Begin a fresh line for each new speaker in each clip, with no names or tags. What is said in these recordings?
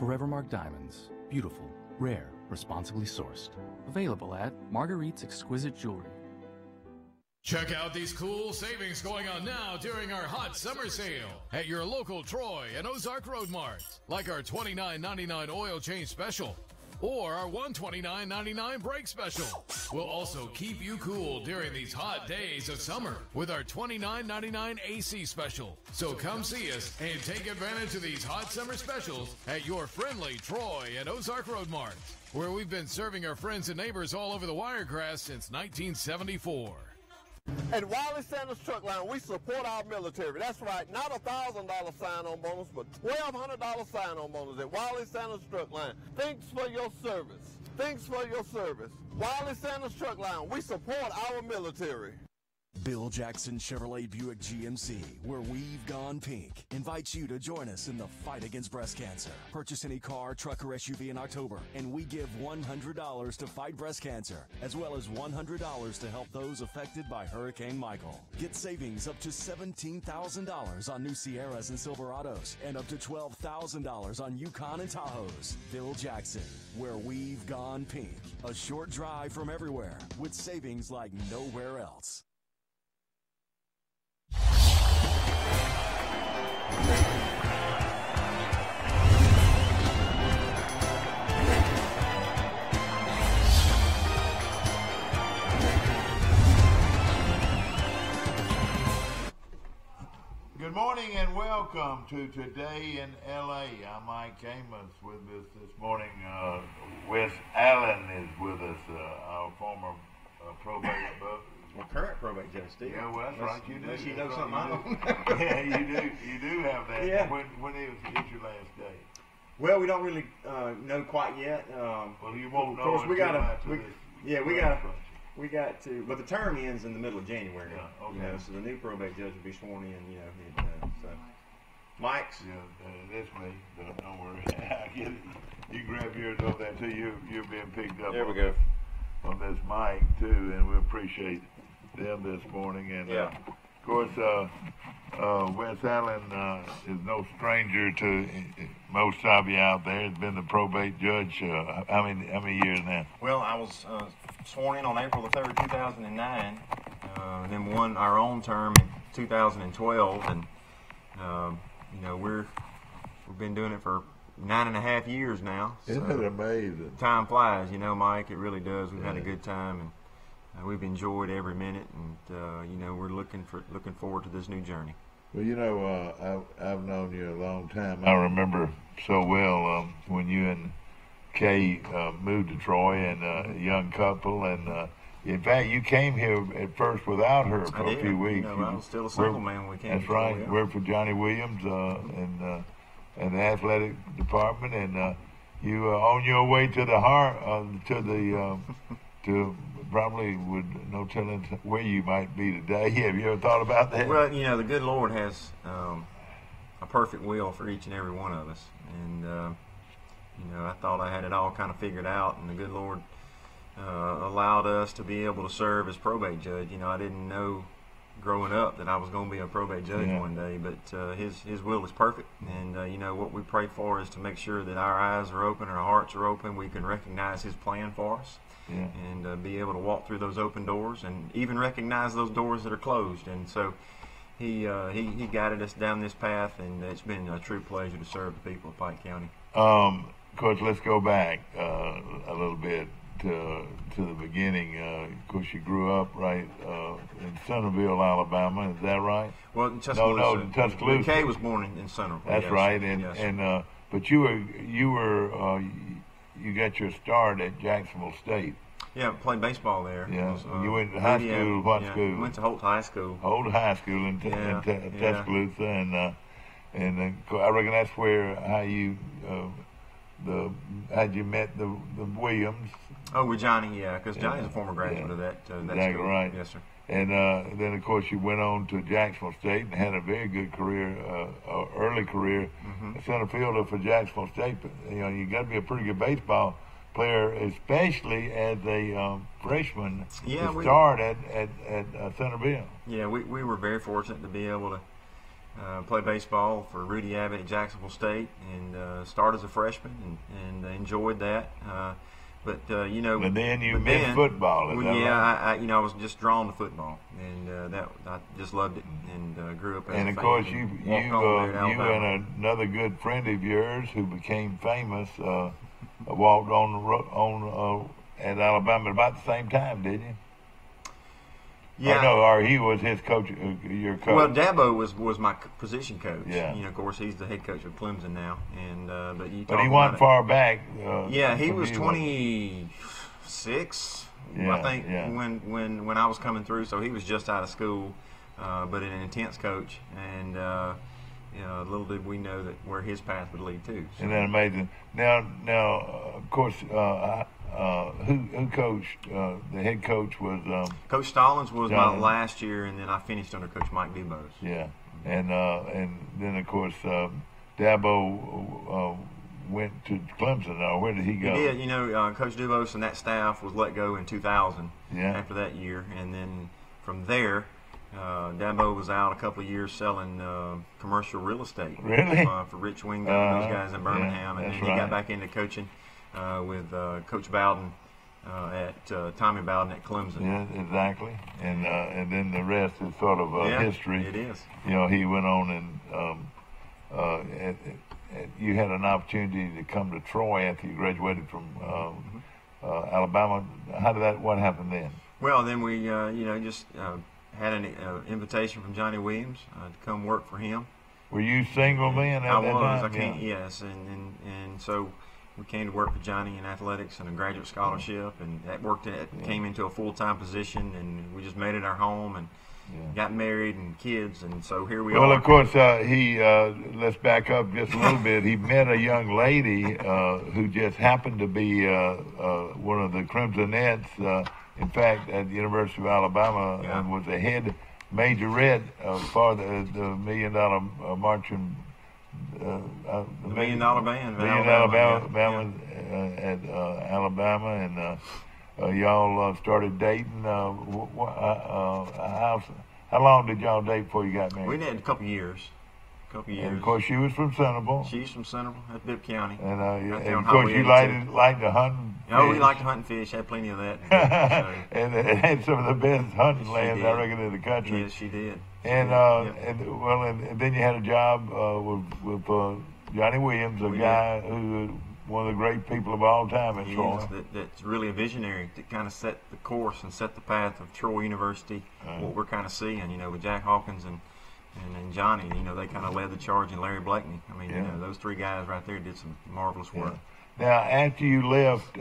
Forevermark Diamonds. Beautiful, rare, responsibly sourced. Available at Marguerite's Exquisite Jewelry.
Check out these cool savings going on now during our hot summer sale at your local Troy and Ozark Road Mart. Like our $29.99 oil change special or our $129.99 brake special. We'll also keep you cool during these hot days of summer with our $29.99 AC special. So come see us and take advantage of these hot summer specials at your friendly Troy and Ozark Road Mart, where we've been serving our friends and neighbors all over the Wiregrass since 1974.
At Wiley Sanders Truck Line, we support our military. That's right, not a $1,000 sign-on bonus, but $1,200 sign-on bonus at Wiley Sanders Truck Line. Thanks for your service. Thanks for your service. Wiley Sanders Truck Line, we support our military.
Bill Jackson Chevrolet Buick GMC, where we've gone pink, invites you to join us in the fight against breast cancer. Purchase any car, truck, or SUV in October, and we give $100 to fight breast cancer, as well as $100 to help those affected by Hurricane Michael. Get savings up to $17,000 on new Sierras and Silverados, and up to $12,000 on Yukon and Tahoes. Bill Jackson, where we've gone pink. A short drive from everywhere, with savings like nowhere else.
Good morning and welcome to Today in L.A. I'm Mike Amos. With us this morning, Wes Allen is with us, our former probate
well, current probate judge, Steve.
Yeah, well, that's right. You do.
Unless you know something I don't.
Yeah, you do have that.
Yeah.
When is your last day?
Well, we don't really know quite yet.
Well, you won't know.
Of course, we got to. But the term ends in the middle of January.
Yeah, okay.
You know, so the new probate judge will be sworn in. You know, so Mike's.
Yeah, that's me. Don't worry. I get it. You grab yours off that too. You're being picked up.
There we go.
On this mic too, and we appreciate them this morning. And of course, Wes Allen is no stranger to most of you out there. He's been the probate judge. How many years now?
Well, I was sworn in on April the 3rd, 2009. Then won our own term in 2012, and you know we've been doing it for 9.5 years now.
Isn't it amazing?
Time flies, you know, Mike. It really does. We've had a good time, and we've enjoyed every minute. And you know, we're looking forward to this new journey.
Well, you know, I've known you a long time. I remember so well when you and Kay moved to Troy, and a young couple, and in fact, you came here at first without her for a few weeks.
You know, I was still a single man when we came.
That's right. You worked for Johnny Williams and the athletic department, and you on your way to the to probably with no telling where you might be today. Have you ever thought about that?
Well, you know, the good Lord has a perfect will for each and every one of us, and you know, I thought I had it all kind of figured out, and the good Lord allowed us to be able to serve as probate judge. You know, I didn't know growing up that I was going to be a probate judge one day, but his will is perfect, and you know, what we pray for is to make sure that our eyes are open, our hearts are open, we can recognize his plan for us, and be able to walk through those open doors, and even recognize those doors that are closed. And so he guided us down this path, and it's been a true pleasure to serve the people of Pike County.
Coach, let's go back a little bit to the beginning. Of course, you grew up right in Centerville, Alabama. Is that right?
Well, in Tuscaloosa.
Tuscaloosa.
Kay was born in Centerville.
That's right. And but you got your start at Jacksonville State.
Yeah, played baseball there.
Yeah. You went to high school. What school?
Went to Holt High School.
Holt High School in Tuscaloosa, and I reckon that's where how'd you met the Williams?
Oh, with Johnny, because Johnny's a former graduate of that
exactly
school.
Right.
Yes, sir.
And then, of course, you went on to Jacksonville State and had a very good career, early career, center fielder for Jacksonville State. You know, you got to be a pretty good baseball player, especially as a freshman to start at Centerville.
Yeah, we were very fortunate to be able play baseball for Rudy Abbott at Jacksonville State, and started as a freshman and enjoyed that. But
then you missed football. Is that right?
I was just drawn to football, and I just loved it, and grew up as a fan.
And of course, you
and
another good friend of yours who became famous walked on at Alabama at about the same time, did you?
Yeah.
Or he was his coach, your coach.
Well, Dabo was my position coach.
Yeah.
Of course, he's the head coach of Clemson now, and but he
wasn't far back.
He was 26, I think, when I was coming through. So he was just out of school, but an intense coach, and little did we know that where his path would lead to. So.
Isn't that amazing? Now, of course, who coached? The head coach was
Coach Stallings was my last year, and then I finished under Coach Mike Dubose.
Yeah, and then of course Dabo went to Clemson. Or where did he go?
He did. Coach Dubose and that staff was let go in 2000.
Yeah.
After that year, and then from there. Dabo was out a couple of years selling commercial real estate.
Really?
For Rich Wingo and those guys in Birmingham.
Yeah,
and then he got back into coaching with Coach Bowden at Tommy Bowden at Clemson.
Yeah, exactly. And then the rest is sort of history.
It is.
He went on and you had an opportunity to come to Troy after you graduated from Alabama. What happened then?
Well, then we, just had an invitation from Johnny Williams to come work for him.
Were you single then?
I was. Yes, and so we came to work for Johnny in athletics and a graduate scholarship, and that came into a full-time position, and we just made it our home and got married and kids, and so here we are.
Well, of course, he let's back up just a little bit. He met a young lady who just happened to be one of the Crimsonettes. In fact, at the University of Alabama, and was a head majorette for the $1 million marching.
The $1 million band.
Alabama at Alabama, and y'all started dating. How long did y'all date before you got married?
We dated a couple years.
And of course, she was from Centerville.
She's from Centerville, at Bibb County.
And of course, you liked to hunt.
Oh, we liked to hunt and fish. Had plenty of that.
And it had some of the best hunting lands, I reckon, in the country.
Yes, she did.
And then you had a job with Johnny Williams, a guy who one of the great people of all time at Troy.
That's really a visionary to kind of set the course and set the path of Troy University. What we're kind of seeing, with Jack Hawkins and Johnny, they kind of led the charge, and Larry Blakeney. I mean, those three guys right there did some marvelous work.
Now, after you left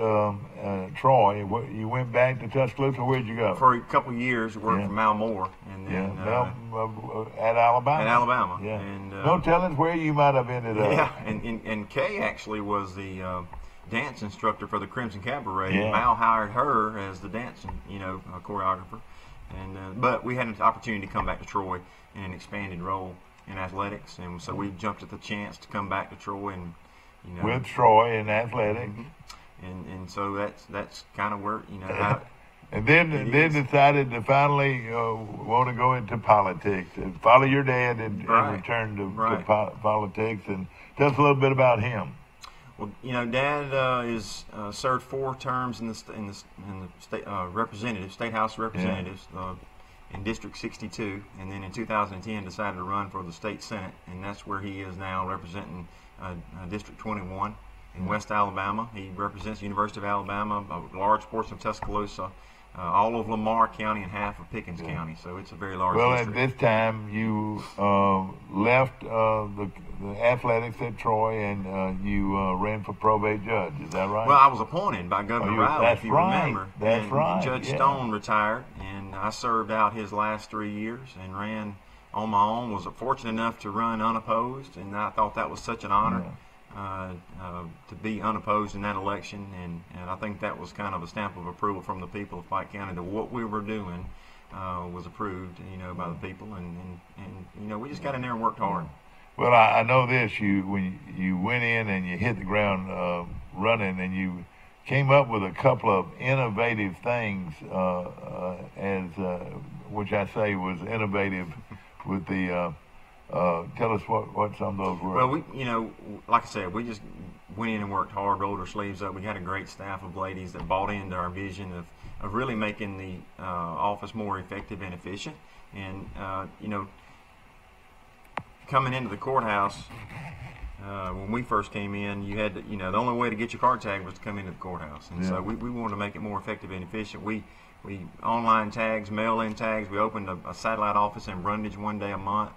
Troy, you went back to Tuscaloosa, or where'd you go?
For a couple of years, worked for Mal Moore. And then,
at Alabama.
At Alabama.
Yeah.
And,
don't tell us where you might have ended up.
Yeah, and Kay actually was the dance instructor for the Crimson Cabaret.
Yeah.
Mal hired her as the dance, choreographer. And but we had an opportunity to come back to Troy in an expanded role in athletics, and so we jumped at the chance to come back to Troy and
with Troy in athletics.
And so that's kind of where
and then decided to finally want to go into politics and follow your dad and return to politics. And tell us a little bit about him.
Well, Dad is served 4 terms in the state State House of Representatives in District 62, and then in 2010 decided to run for the state Senate, and that's where he is now representing District 21 in West Alabama. He represents the University of Alabama, a large portion of Tuscaloosa, all of Lamar County, and half of Pickens County. So it's a very large district.
At this time, you left the athletics at Troy, and you ran for probate judge. Is that right?
Well, I was appointed by Governor Riley, if you remember.
That's right.
Judge Stone retired, and I served out his last 3 years and ran on my own. Was fortunate enough to run unopposed, and I thought that was such an honor. To be unopposed in that election, and I think that was kind of a stamp of approval from the people of Pike County that what we were doing was approved, by the people, and we just got in there and worked hard.
Well, I know this. When you went in and you hit the ground running, and you came up with a couple of innovative things, which I say was innovative with the Tell us what some of those were.
Well, like I said, we just went in and worked hard, rolled our sleeves up. We had a great staff of ladies that bought into our vision of really making the office more effective and efficient. And, coming into the courthouse, when we first came in, you had to, the only way to get your car tag was to come into the courthouse. And so we wanted to make it more effective and efficient. We online tags, mail-in tags. We opened a satellite office in Brundage one day a month.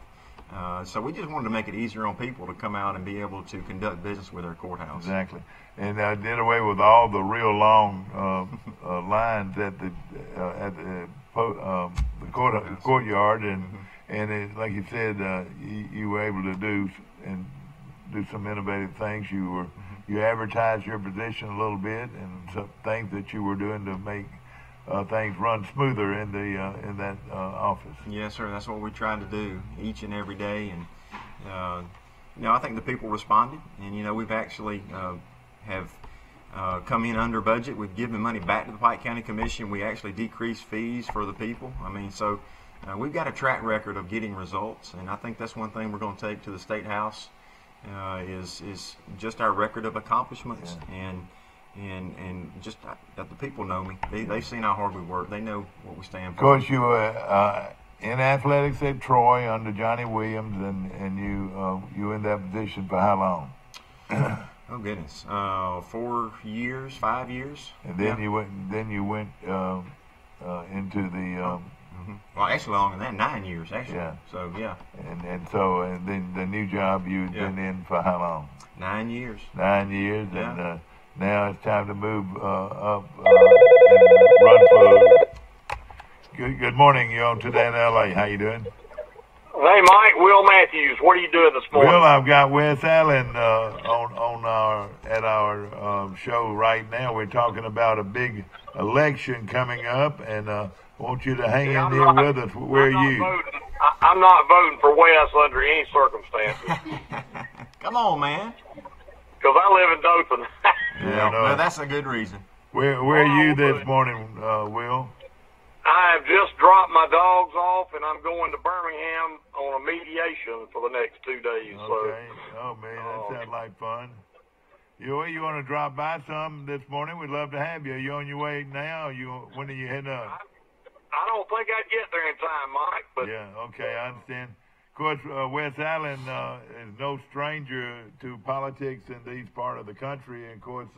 So we just wanted to make it easier on people to come out and be able to conduct business with our courthouse.
Exactly. And did away with all the real long lines at the courtyard, and it, like you said, you were able to do some innovative things. You advertised your position a little bit, and some things that you were doing to make things run smoother in that office.
Yes, sir. That's what we tried to do each and every day, and I think the people responded, and we've actually have come in under budget. We've given money back to the Pike County Commission. We actually decreased fees for the people. So we've got a track record of getting results, and I think that's one thing we're going to take to the State House is just our record of accomplishments, and just that the people know me. They've seen how hard we work. They know what we stand for.
Of course, you were in athletics at Troy under Johnny Williams, and you were in that position for how long?
Oh goodness, 4 years, 5 years.
And then you went. Into the.
Well, actually longer than that, 9 years actually.
Yeah.
So yeah.
And then the new job you've been in for how long?
9 years.
9 years,
Yeah.
And now it's time to move up and run for. Good morning. You're on Today in LA. How you doing?
Hey, Mike, Will Matthews. What are you doing this morning?
Well, I've got Wes Allen at our show right now. We're talking about a big election coming up, and I want you to hang in there with us. Where are you?
I'm not voting for Wes under any circumstances.
Come on, man.
Because I live in Dothan.
No, that's a good reason.
Where are you this morning, Will?
I have just dropped my dogs off, and I'm going to Birmingham on a mediation for the next 2 days.
Okay. Oh, man, that sounds like fun. You want to drop by some this morning? We'd love to have you. Are you on your way now? When are you heading up?
I don't think I'd get there in time, Mike. But
yeah, okay, I understand. Of course, Wes Allen is no stranger to politics in these part of the country, and of course,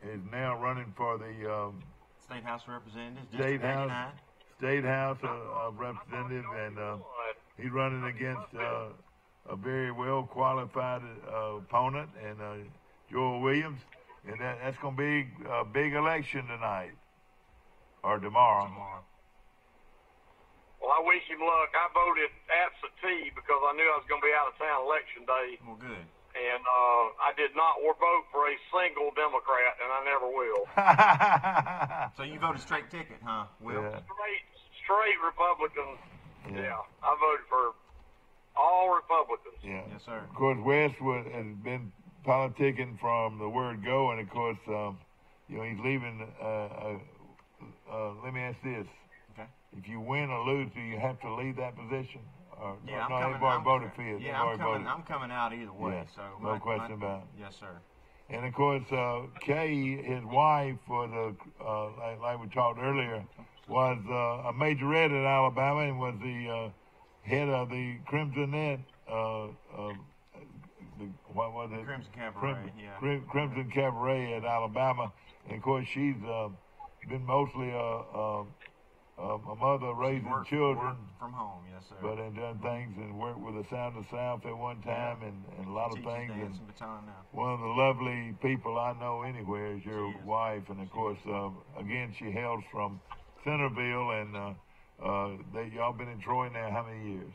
is now running for the
State House of Representatives,
State
House,
State House of Representatives, and he's running against a very well qualified opponent, and Joel Williams, and that's going to be a big election tonight or tomorrow.
Well, I wish him luck. I voted absentee because I knew I was going to be out of town election day.
Well, good.
And I did not vote for a single Democrat, and I never will.
So you voted straight ticket, huh, Will?
Yeah.
Straight Republican. Yeah, I voted for all Republicans.
Yeah.
Yes, sir.
Of course, Wes has been politicking from the word go, and of course, he's leaving. Let me ask this: if you win or lose, do you have to leave that position?
Yeah,
I'm
coming out either way.
Yeah,
so
no question about it.
Yes, sir.
And of course, Kay, his wife, was like we talked earlier, was a majorette at Alabama and was the head of the Crimson Net. What was it?
Crimson Cabaret.
Crimson Cabaret at Alabama, and of course she's been mostly a mother raising children
from home, yes, sir.
But had done things and worked with the Sound of South at one time, and a lot of things. And one of the lovely people I know anywhere is your wife, and of course, again, she hails from Centerville, and y'all been in Troy now how many years?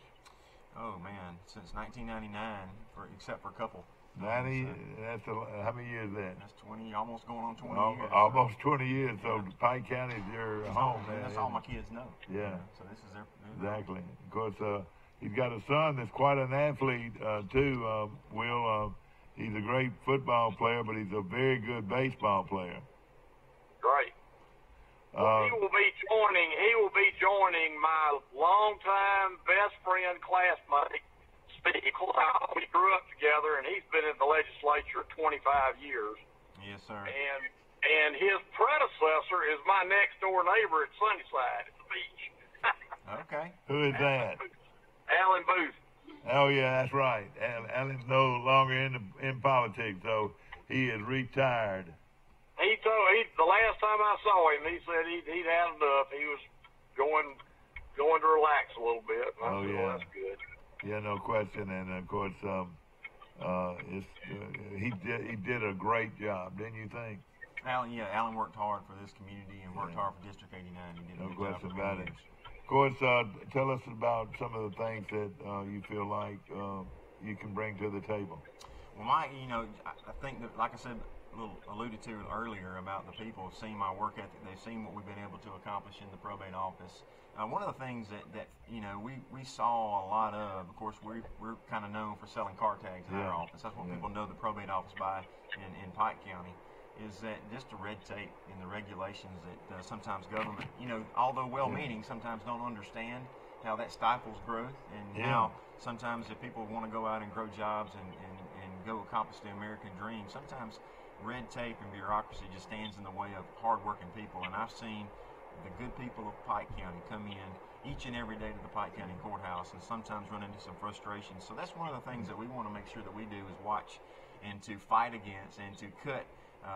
Oh man, since 1999, except for a couple.
90. That's how many years is that?
That's 20, almost going on 20 years.
Almost 20 years. So Pike County is your home.
That's all my kids know.
Yeah.
So this is their.
Exactly. Of course, he's got a son that's quite an athlete too. Will. He's a great football player, but he's a very good baseball player.
Great. He will be joining my longtime best friend, classmate, Steve Cloud. We grew up together, and he's been in the legislature 25 years.
Yes, sir.
And his predecessor is my next door neighbor at Sunnyside at the beach.
Okay. Who is that?
Alan Booth.
Oh yeah, that's right. Alan's no longer in politics, so he is retired.
The last time I saw him, he said he'd had enough. He was going to relax a little bit. And I said, well, that's good.
Yeah, no question. And of course, he did a great job, didn't you think?
Alan worked hard for this community and worked hard for District 89. He did
no question about it. Of course, tell us about some of the things that you feel like you can bring to the table.
Well, Mike, I think that, like I said, alluded to earlier about the people have seen my work ethic. They've seen what we've been able to accomplish in the probate office. One of the things that we saw a lot of course, we're kind of known for selling car tags in our office. That's what people know the probate office by in Pike County, is that just the red tape and the regulations that sometimes government, although well-meaning, sometimes don't understand how that stifles growth, and how sometimes if people want to go out and grow jobs and go accomplish the American dream, sometimes red tape and bureaucracy just stands in the way of hard-working people. And I've seen the good people of Pike County come in each and every day to the Pike County Courthouse and sometimes run into some frustration. So that's one of the things that we want to make sure that we do is watch and to fight against and to cut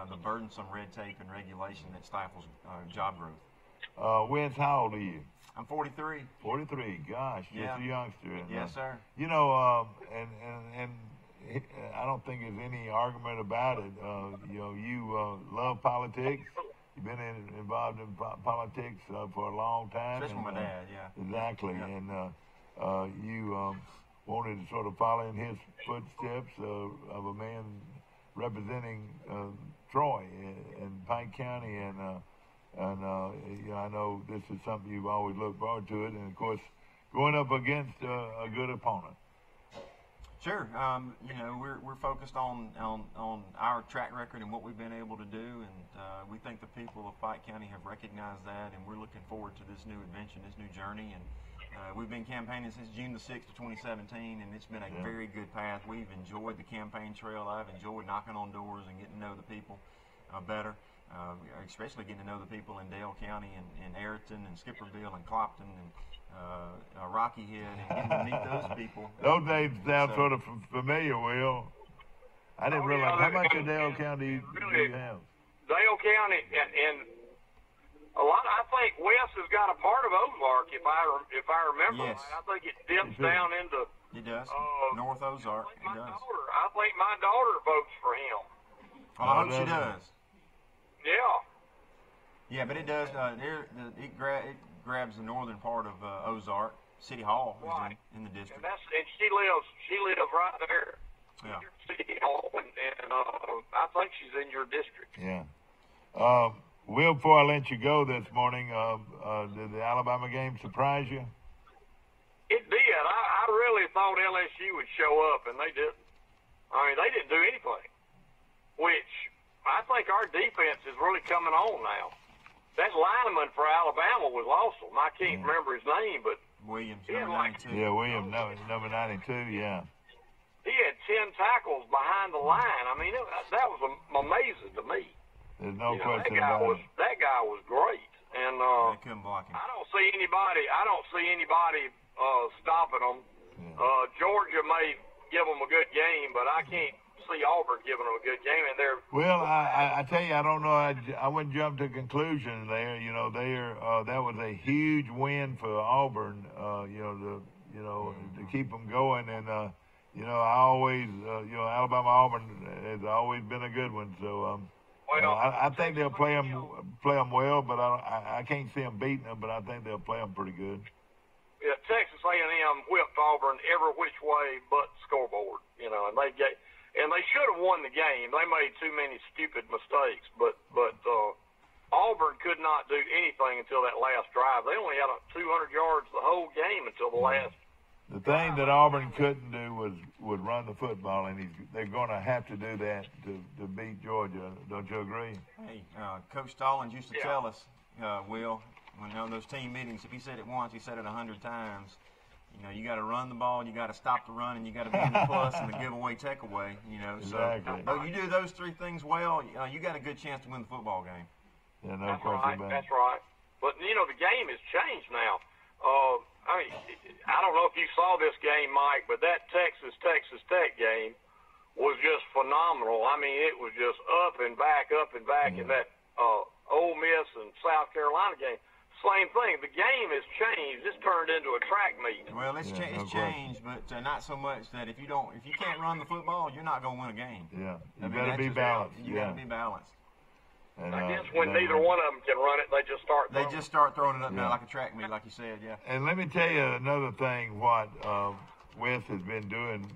the burdensome red tape and regulation that stifles job growth.
Wes, how old are you?
I'm 43.
43, gosh, just a youngster. And,
yes, sir.
And I don't think there's any argument about it. You love politics. You've been involved in politics for a long time.
Especially my dad, yeah.
Exactly. Yeah. And you wanted to sort of follow in his footsteps of a man representing Troy and Pike County. And I know this is something you've always looked forward to it. And, of course, going up against a good opponent.
Sure. We're focused on our track record and what we've been able to do, and we think the people of Pike County have recognized that, and we're looking forward to this new adventure, this new journey. And we've been campaigning since June the 6th of 2017, and it's been a very good path. We've enjoyed the campaign trail. I've enjoyed knocking on doors and getting to know the people better, especially getting to know the people in Dale County and Ayrton and Skipperville and Clopton and Rocky Head, and getting to meet those people.
Those names sound sort of familiar, Will. I didn't realize how much of Dale County do you have?
Dale County and a lot. I think West has got a part of Ozark, if I remember.
Yes.
Right. I think it dips down into.
It does. North Ozark. It does.
I think my daughter votes for him.
Well, I hope she does.
Yeah.
Yeah, but it does. It grabs the northern part of Ozark. City Hall is in the district.
And she lives right there.
Yeah.
City Hall, and I think she's in your district.
Yeah. Will, before I let you go this morning, did the Alabama game surprise you?
It did. I really thought LSU would show up, and they didn't. I mean, they didn't do anything, which I think our defense is really coming on now. That lineman for Alabama was awesome. I can't remember his name, but
Williams, number 92.
Yeah, Williams, number 92, yeah.
He had 10 tackles behind the line. I mean, that was amazing to me.
There's no question about it.
That guy was great. And
they couldn't block him.
I don't see anybody stopping them. Yeah. Georgia may give them a good game, but I can't see Auburn giving them a good game. And they're
I tell you, I don't know. I wouldn't jump to conclusion there. That was a huge win for Auburn. To keep them going. And I always Alabama Auburn has always been a good one. So I think they'll play them well, but I can't see them beating them. But I think they'll play them pretty good.
Yeah, Texas A&M whipped Auburn every which way but scoreboard. And they should have won the game. They made too many stupid mistakes, but Auburn could not do anything until that last drive. They only had 200 yards the whole game until the last.
The thing that Auburn couldn't do was run the football, and they're going to have to do that to beat Georgia. Don't you agree?
Hey, Coach Stallings used to tell us Will, when on those team meetings, if he said it once, he said it 100 times. You know, you got to run the ball, you got to stop the run, and you got to be in the plus and the giveaway takeaway. You know,
exactly.
So you do those three things well, you got a good chance to win the football game.
Yeah, no
That's
question
right.
about it.
That's right. But you know, the game has changed now. I mean, I don't know if you saw this game, Mike, but that Texas Tech game was just phenomenal. I mean, it was just up and back,
Yeah.
and that Ole Miss and South Carolina game. Same thing. The game has changed. It's turned into a track meet.
Well, it's changed, but not so much that if you can't run the football, you're not going to win a game.
Yeah, you
I mean,
better be balanced.
You got to be balanced.
And,
I guess when neither one of them can run it, they just start
throwing it up now like a track meet, like you said. Yeah.
And let me tell you another thing. What Wes has been doing,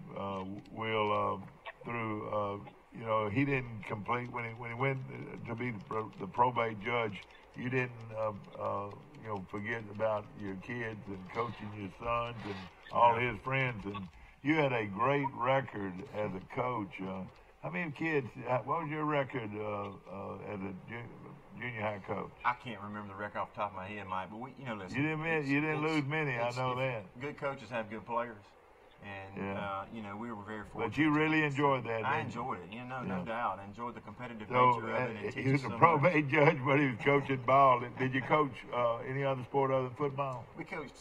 Will, through you know, he didn't complete when he went to be the probate judge. You didn't you know, forget about your kids and coaching your sons and all his friends, and you had a great record as a coach. How many kids? What was your record as a junior high coach?
I can't remember the record off the top of my head, Mike. But listen.
You didn't lose many. I know that.
Good coaches have good players, and you know, we were very fortunate.
But you really enjoyed that.
I enjoyed it. You know, no doubt. I enjoyed the competitive
So
nature of it.
he was a probate judge, but he was coaching ball. Did you coach any other sport other than football?
We coached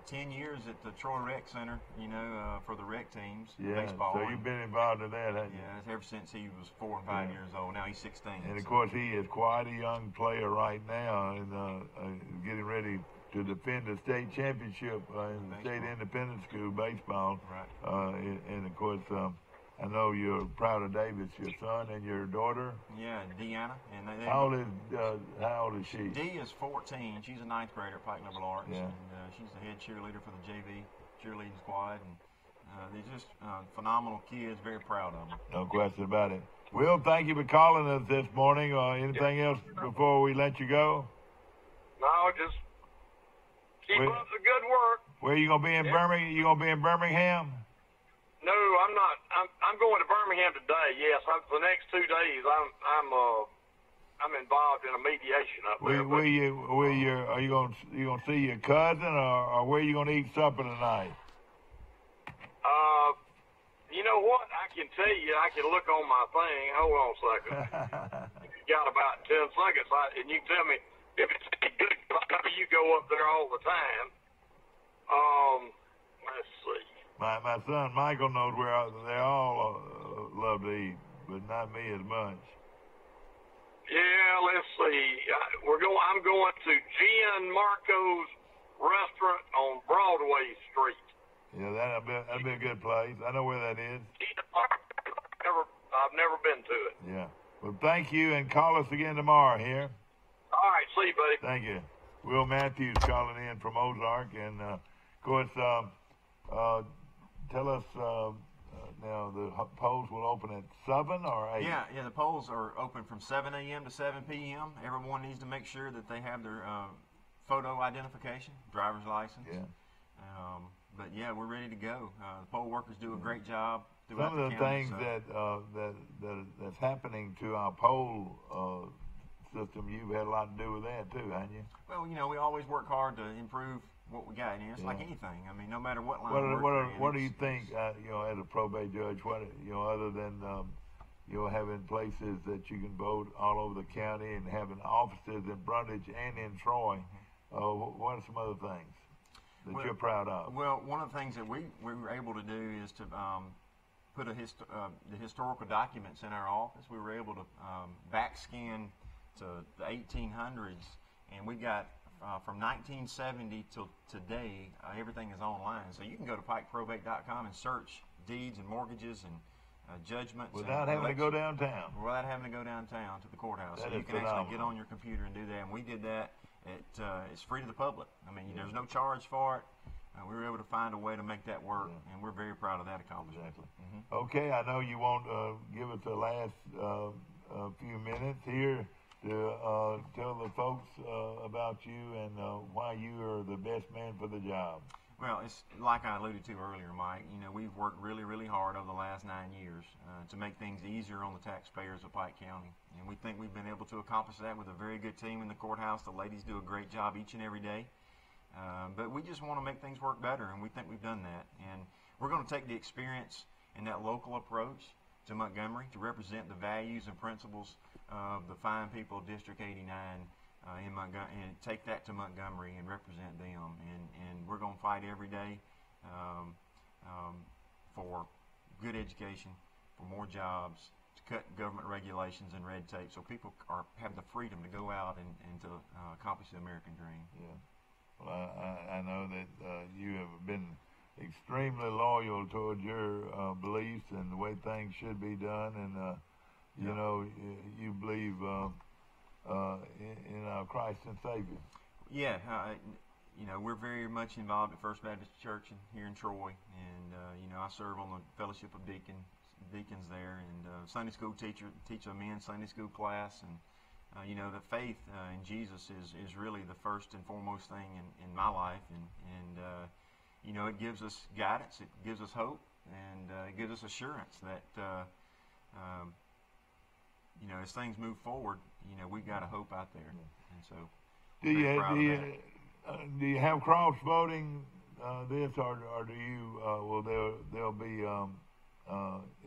10 years at the Troy Rec Center, you know, for the rec teams,
Yeah,
baseball.
so you've been involved in that, haven't you?
Yeah, ever since he was 4 and 5 years old. Now he's 16.
And of course, he is quite a young player right now, and getting ready to defend the state championship in the state independent school baseball.
Right.
And of course, I know you're proud of Davis, your son, and your daughter.
Yeah, Deanna. And
How old is she?
Dee is 14. She's a 9th grader at Pike Liberal Arts,
Yeah.
and she's the head cheerleader for the JV cheerleading squad. And they're just phenomenal kids. Very proud of them.
No question about it. Will, thank you for calling us this morning. Anything else before we let you go?
No, just keep up the good work.
Where you gonna be in Birmingham? You gonna be in Birmingham?
No, I'm not. I'm going to Birmingham today. Yes, the next 2 days I'm involved in a mediation up there.
Are you gonna see your cousin, or where you gonna eat supper tonight?
You know what? I can tell you. I can look on my thing. Hold on a second. You got about 10 seconds, and you can tell me if it's any good. I know you go up there all the time. Let's see.
My son Michael knows where they all love to eat, but not me as much.
Yeah, let's see. I'm going to Gianmarco's restaurant on Broadway Street.
Yeah, that'd be a good place. I know where that is.
I've never been to it.
Yeah. Well, thank you, and call us again tomorrow here.
All right, see you, buddy.
Thank you. Will Matthews calling in from Ozark, and of course, tell us now the polls will open at 7 or 8.
Yeah, the polls are open from 7 a.m. to 7 p.m. Everyone needs to make sure that they have their photo identification, driver's license.
Yeah.
But yeah, we're ready to go. The poll workers do a great job.
Some of the things that's happening to our poll system, you've had a lot to do with that too, haven't you?
Well, you know, we always work hard to improve what we got. It's like anything. I mean, no matter what line
what do you think? You know, as a probate judge, other than having places that you can vote all over the county and having offices in Brundage and in Troy, what are some other things that you're proud of?
Well, one of the things that we were able to do is to put the historical documents in our office. We were able to backscan to the 1800s, and we got from 1970 till today, everything is online. So you can go to PikeProbate.com and search deeds and mortgages and judgments.
Without having to go downtown.
Without having to go downtown to the courthouse.
That
so you
is
can
phenomenal.
actually get on your computer and do that. And we did that. It's free to the public. I mean, there's no charge for it. We were able to find a way to make that work, and we're very proud of that accomplishment.
Exactly. Okay, I know you won't give us the last few minutes here to tell the folks about you and why you are the best man for the job.
Well, it's like I alluded to earlier, Mike. You know, we've worked really, really hard over the last 9 years to make things easier on the taxpayers of Pike County. And we think we've been able to accomplish that with a very good team in the courthouse. The ladies do a great job each and every day. But we just want to make things work better, and we think we've done that. And we're going to take the experience and that local approach to Montgomery to represent the values and principles of the fine people of District 89 in Montgomery, and take that to Montgomery and represent them. And we're going to fight every day for good education, for more jobs, to cut government regulations and red tape, so people have the freedom to go out and to accomplish the American dream.
Yeah. Well, I know that you have been extremely loyal towards your beliefs and the way things should be done, and you know, you believe in our Christ and Savior.
Yeah, you know, we're very much involved at First Baptist Church here in Troy, and you know, I serve on the Fellowship of Deacons there, and Sunday school teach a men's Sunday school class, and you know, the faith in Jesus is really the first and foremost thing in my life, and you know, it gives us guidance, it gives us hope, and it gives us assurance that you know, as things move forward, you know, we've got a hope out there, and so
do you have cross voting this, or do you will there'll be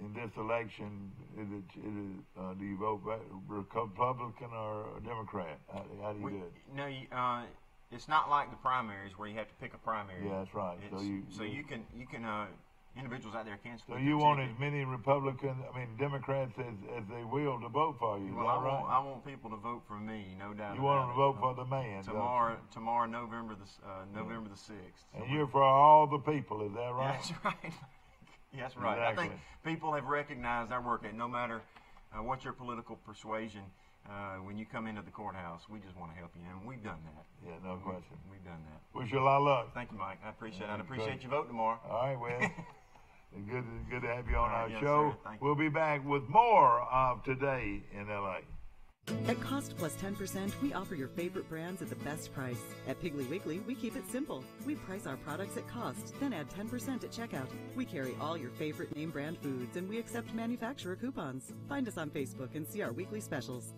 in this election, do you vote Republican or Democrat? How do you do it?
No, it's not like the primaries where you have to pick a primary.
Yeah, that's right.
So you can individuals out there can split.
So you want as many Democrats as they will to vote for you.
Well, I want people to vote for me, no doubt.
You want them to vote for the man.
Tomorrow, November the 6th.
And you're for all the people, is that right?
That's right. That's right. Exactly. I think people have recognized our work, and no matter what your political persuasion, when you come into the courthouse, we just want to help you, and we've done that.
Yeah, no question.
We've done that.
Wish you a lot of luck.
Thank you, Mike. I appreciate it. I appreciate you voting tomorrow.
All right, well, good to have you on our
yes,
show. We'll be back with more of Today in L.A.
At Cost Plus 10%, we offer your favorite brands at the best price. At Piggly Wiggly, we keep it simple. We price our products at cost, then add 10% at checkout. We carry all your favorite name brand foods, and we accept manufacturer coupons. Find us on Facebook and see our weekly specials.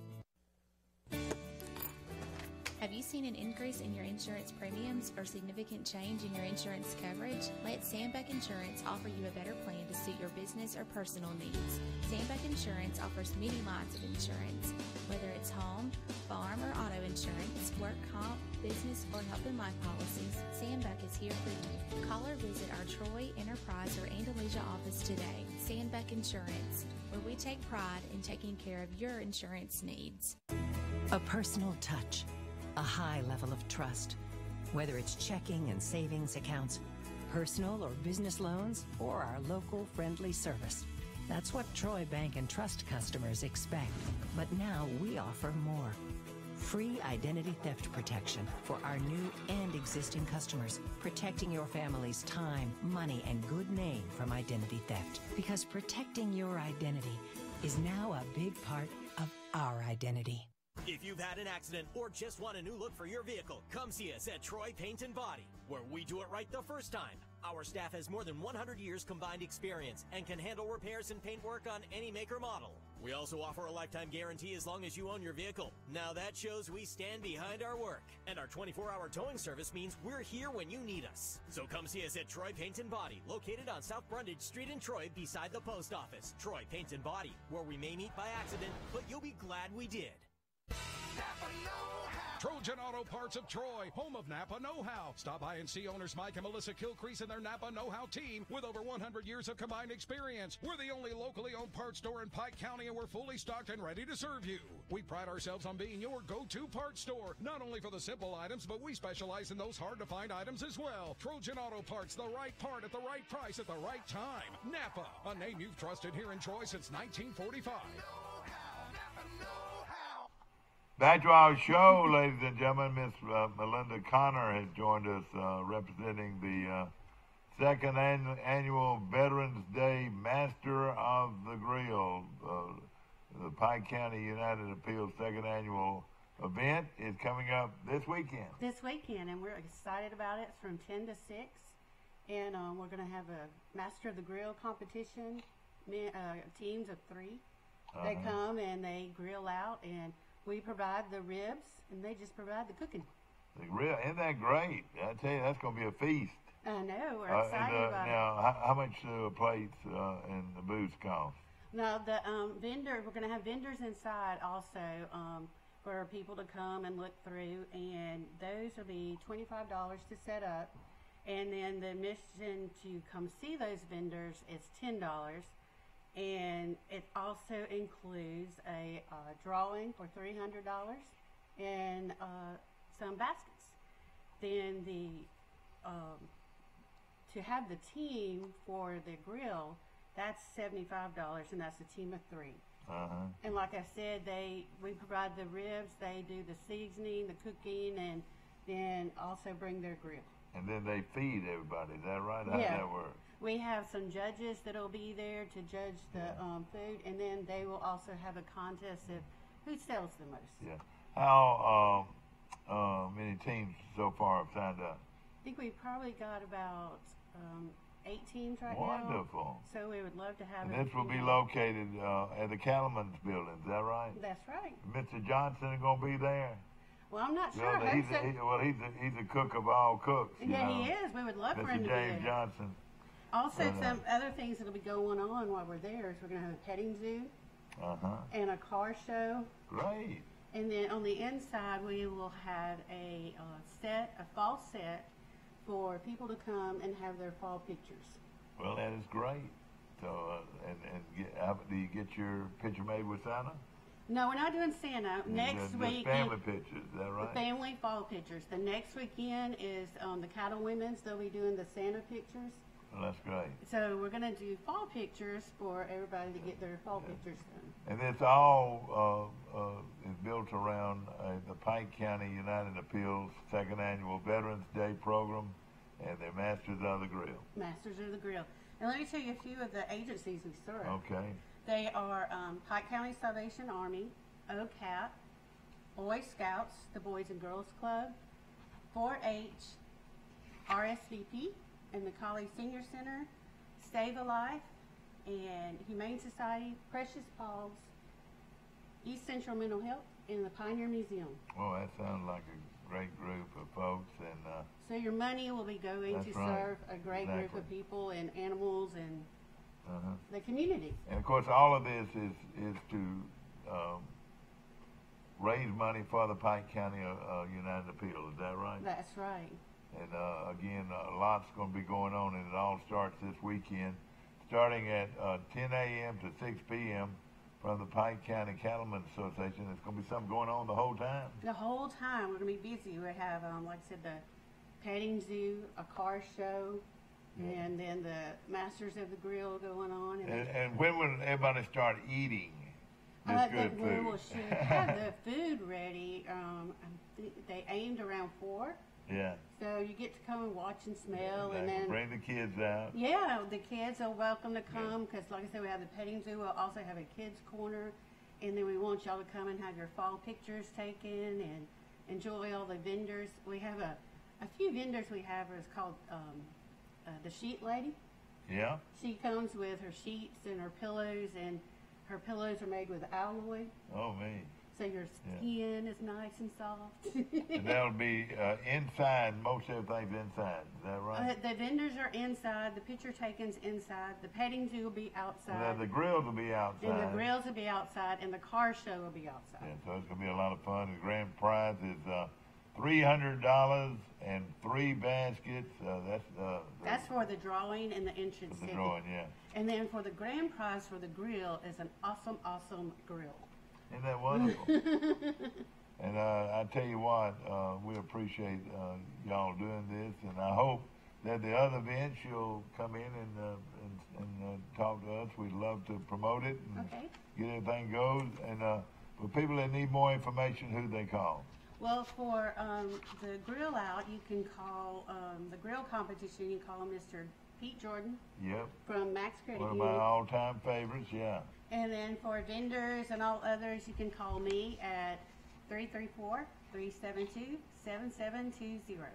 Have you seen an increase in your insurance premiums or significant change in your insurance coverage? Let Sandbeck Insurance offer you a better plan to suit your business or personal needs. Sandbeck Insurance offers many lines of insurance. Whether it's home, farm, or auto insurance, work comp, business, or health and life policies, Sandbeck is here for you. Call or visit our Troy, Enterprise, or Andalusia office today. Sandbeck Insurance, where we take pride in taking care of your insurance needs.
A personal touch. A high level of trust. Whether it's checking and savings accounts, personal or business loans, or our local friendly service. That's what Troy Bank and Trust customers expect. But now we offer more. Free identity theft protection for our new and existing customers, protecting your family's time, money, and good name from identity theft. Because protecting your identity is now a big part of our identity.
If you've had an accident or just want a new look for your vehicle, come see us at Troy Paint and Body, where we do it right the first time. Our staff has more than 100 years combined experience and can handle repairs and paint work on any make or model. We also offer a lifetime guarantee as long as you own your vehicle. Now that shows we stand behind our work. And our 24-hour towing service means we're here when you need us. So come see us at Troy Paint and Body, located on South Brundage Street in Troy beside the post office. Troy Paint and Body, where we may meet by accident, but you'll be glad we did.
Trojan Auto Parts of Troy, home of Napa Know-How. Stop by and see owners Mike and Melissa Kilcrease and their Napa Know-How team with over 100 years of combined experience. We're the only locally owned parts store in Pike County, and we're fully stocked and ready to serve you. We pride ourselves on being your go-to parts store, not only for the simple items, but we specialize in those hard-to-find items as well. Trojan Auto Parts, the right part at the right price at the right time. Napa, a name you've trusted here in Troy since 1945.
Back to our show, ladies and gentlemen. Miss Melinda Connor has joined us representing the second annual Veterans Day Master of the Grill. The Pike County United Appeals second annual event is coming up this weekend.
This weekend, and we're excited about it. It's from 10 to 6. And we're going to have a Master of the Grill competition, teams of 3. They come and they grill out, and we provide the ribs, and they just provide the cooking.
The grill, isn't that great? I tell you, that's going to be a feast.
I know, we're excited about it.
Now, how much plates and the booths cost?
Now, the vendor, we're going to have vendors inside also for people to come and look through, and those will be $25 to set up. And then the admission to come see those vendors is $10. And it also includes a drawing for $300 and some baskets. Then to have the team for the grill, that's $75, and that's a team of 3. And like I said, we provide the ribs, they do the seasoning, the cooking, and then also bring their grill.
And then they feed everybody, is that right? How does that work?
We have some judges that'll be there to judge the food, and then they will also have a contest of who sells the most.
Yeah. How many teams so far have signed up?
I think we probably got about 8 teams right now.
Wonderful.
So we would love to have
and
it.
this will be located at the Cattleman's building, is that right?
That's right.
Mr. Johnson is going to be there?
Well, I'm not sure.
He's a cook of all cooks.
Yeah, he is. We would love for him to be there.
Mr. James Johnson.
Also, some other things that'll be going on while we're there is we're going to have a petting zoo and a car show.
Great.
And then on the inside, we will have a fall set for people to come and have their fall pictures.
Well, that is great. So, do you get your picture made with Santa?
No, we're not doing Santa. Next week,
family pictures, is that right?
The family fall pictures. The next weekend is on the Cattle Women's. They'll be doing the Santa pictures.
Well, that's great.
So we're going to do fall pictures for everybody to get their fall pictures done.
And it's all is built around the Pike County United Appeals 2nd Annual Veterans Day Program and their Masters of the Grill.
Masters of the Grill. And let me tell you a few of the agencies we serve.
Okay.
They are Pike County Salvation Army, OCAT, Boy Scouts, the Boys and Girls Club, 4-H, RSVP, and the College Senior Center, Save a Life, and Humane Society, Precious Paws, East Central Mental Health, and the Pioneer Museum.
Well, that sounds like a great group of folks. And
so your money will be going to serve a great group of people and animals and the community.
And of course, all of this is to raise money for the Pike County United Appeal. Is that right?
That's right.
And again, a lot's going to be going on, and it all starts this weekend, starting at 10 a.m. to 6 p.m. from the Pike County Cattlemen's Association. There's going to be something going on the whole time.
The whole time. We're going to be busy. We have, like I said, the petting zoo, a car show, and then the Masters of the Grill going on.
And when will everybody start eating this good food?
We should have the food ready. They aimed around 4.
Yeah.
So you get to come and watch and smell, and then
bring the kids out.
Yeah, the kids are welcome to come because, like I said, we have the petting zoo. We'll also have a kids corner, and then we want y'all to come and have your fall pictures taken and enjoy all the vendors. We have a few vendors. We have is called the Sheet Lady.
Yeah.
She comes with her sheets and her pillows, and her pillows are made with alloy.
Oh, me.
So your skin is nice and soft.
And that'll be inside. Most everything's inside. Is that right?
The vendors are inside. The picture taking's inside. The petting zoo will be outside.
And the grills will be outside.
And the grills will be outside. And the car show will be outside.
Yeah, so it's going to be a lot of fun. The grand prize is $300 and 3 baskets.
That's for the drawing and the entrance
for the
ticket.
drawing, yeah.
And then for the grand prize for the grill is an awesome grill.
Isn't that wonderful? And I tell you what, we appreciate y'all doing this, and I hope that the other events you'll come in and talk to us. We'd love to promote it and get everything goes. And for people that need more information, who they call?
Well, for the grill out, you can call the grill competition. You call Mr. Pete Jordan.
Yep.
From Max Credit
One of
Union.
my all-time favorites, yeah.
And then for vendors and all others, you can call me at 334-372-7720.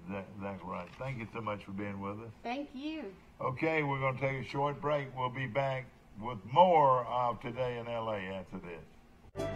exactly right. Thank you so much for being with us.
Thank you.
Okay, we're going to take a short break. We'll be back with more of Today in LA after this.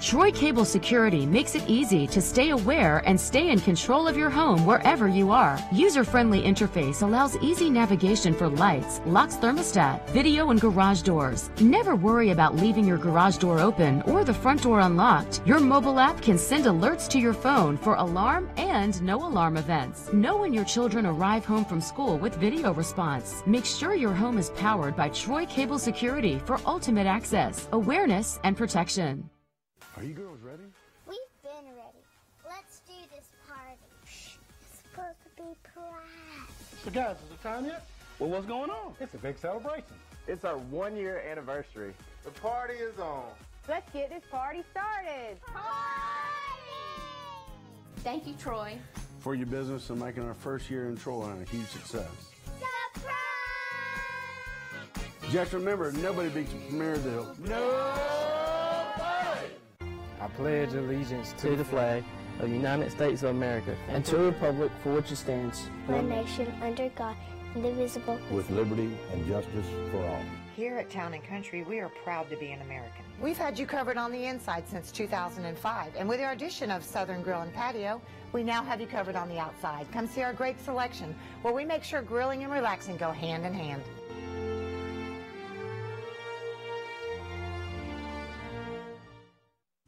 Troy Cable Security makes it easy to stay aware and stay in control of your home wherever you are. User-friendly interface allows easy navigation for lights, locks thermostat, video, and garage doors. Never worry about leaving your garage door open or the front door unlocked. Your mobile app can send alerts to your phone for alarm and no alarm events. Know when your children arrive home from school with video response. Make sure your home is powered by Troy Cable Security for ultimate access, awareness, and protection.
Are you girls ready?
We've been ready. Let's do this party. Shh, it's supposed to be private.
So guys, is it time yet? Well, what's going on? It's a big celebration.
It's our 1-year anniversary.
The party is on.
Let's get this party started.
Thank you, Troy.
For your business and making our first year in Troy a huge success.
Surprise!
Just remember, nobody beats Premier Deal.
I pledge allegiance to the flag of the United States of America and to the republic for which it stands,
one nation under God, indivisible,
with liberty and justice for all.
Here at Town & Country, we are proud to be an American.
We've had you covered on the inside since 2005, and with our addition of Southern Grill and Patio, we now have you covered on the outside. Come see our great selection, where we make sure grilling and relaxing go hand in hand.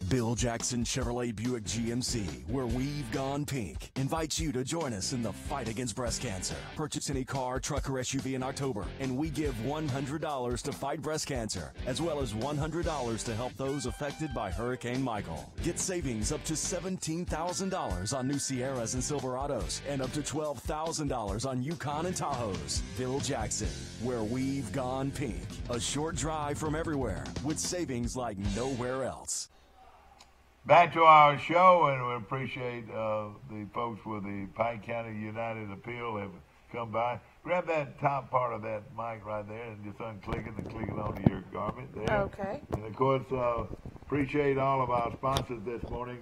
Bill Jackson Chevrolet Buick GMC, where we've gone pink, invites you to join us in the fight against breast cancer. Purchase any car, truck, or SUV in October, and we give $100 to fight breast cancer, as well as $100 to help those affected by Hurricane Michael. Get savings up to $17,000 on new Sierras and Silverados, and up to $12,000 on Yukon and Tahoes. Bill Jackson, where we've gone pink. A short drive from everywhere, with savings like nowhere else.
Back to our show, and we appreciate the folks with the Pike County United Appeal have come by. Grab that top part of that mic right there and just unclick it and click it onto your garment there.
Okay.
And, of course, appreciate all of our sponsors this morning.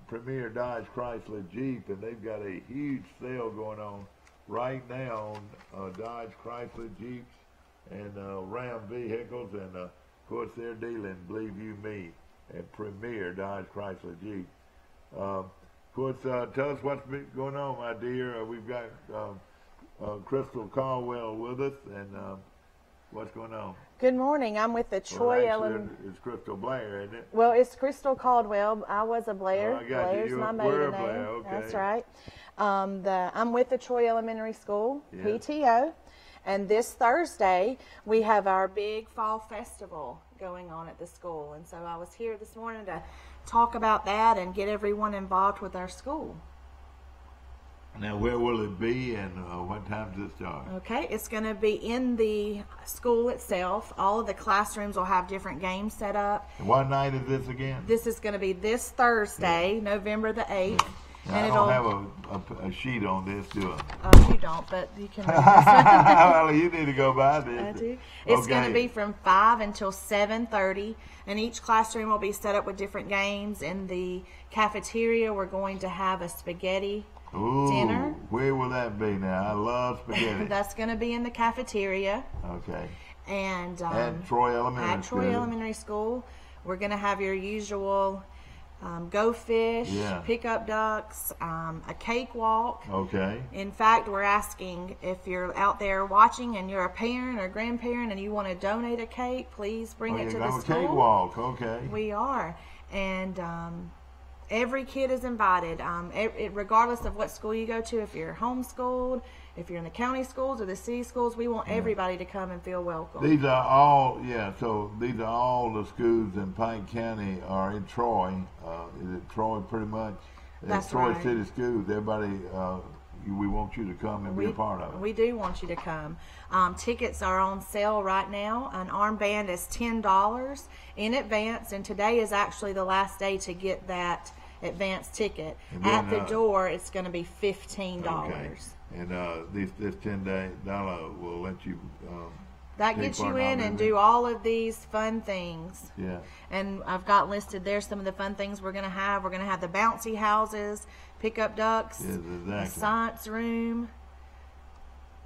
Premier Dodge Chrysler Jeep, and they've got a huge sale going on right now on Dodge Chrysler Jeeps and Ram vehicles. And, of course, they're dealing, believe you me, at Premier Dodge Chrysler Jeep. Of course, tell us what's been going on, my dear. We've got Crystal Caldwell with us, and what's going on?
Good morning. I'm with the Troy
Elementary. It's Crystal Blair, isn't it?
Well, it's Crystal Caldwell. I was a Blair.
I got
Blair's
you.
my maiden name.
Blair. Okay.
That's right. I'm with the Troy Elementary School,
Yes.
PTO, and this Thursday we have our big fall festival going on at the school. And so I was here this morning to talk about that and get everyone involved with our school.
Now, where will it be, and what time does it start?
Okay, it's going to be in the school itself. All of the classrooms will have different games set up.
And what night is this again?
This is going to be this Thursday, November the 8th.
Now,
and
I don't have a sheet on this, do I?
Oh, you don't, but you can read this.
Well, you need to go by this.
I do. It's going to be from 5 until 7:30, and each classroom will be set up with different games. In the cafeteria, we're going to have a spaghetti dinner.
Where will that be now? I love spaghetti.
That's going to be in the cafeteria.
Okay.
And
at Troy Elementary School.
At Troy Elementary School, we're going to have your usual go fish, pickup ducks, a cakewalk.
Okay.
In fact, we're asking if you're out there watching and you're a parent or grandparent and you want to donate a cake, please bring it to the school.
A cakewalk, okay.
We are. And every kid is invited, regardless of what school you go to. If you're homeschooled, if you're in the county schools or the city schools, we want everybody to come and feel welcome.
These are all, so these are all the schools in Pike County are in Troy. Is it Troy pretty much?
That's
Troy
right.
City Schools. Everybody, we want you to come and be a part of it.
We do want you to come. Tickets are on sale right now. An armband is $10 in advance, and today is actually the last day to get that advance ticket.
Then,
at the door, it's going to be $15.
Okay. And this $10 will let you
That gets you in and do all of these fun things.
Yeah.
And I've got listed there some of the fun things we're going to have. We're going to have the bouncy houses, pick-up ducks,
Yes, exactly.
a science room.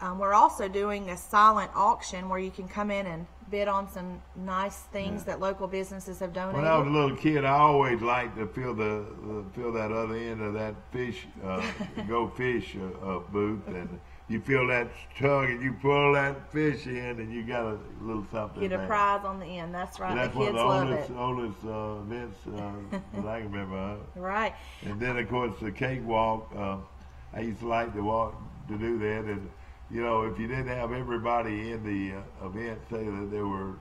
We're also doing a silent auction where you can come in and bid on some nice things that local businesses have donated.
When I was a little kid, I always liked to feel that other end of that fish, go fish booth, and you feel that tug and you pull that fish in, and you got a little something.
Get a prize on the end. That's right.
That's
the
one
kids
of
love
the
it.
oldest events that I can remember.
Right.
And then, of course, the cakewalk. I used to like to do that, and you know, if you didn't have everybody in the event, say that there were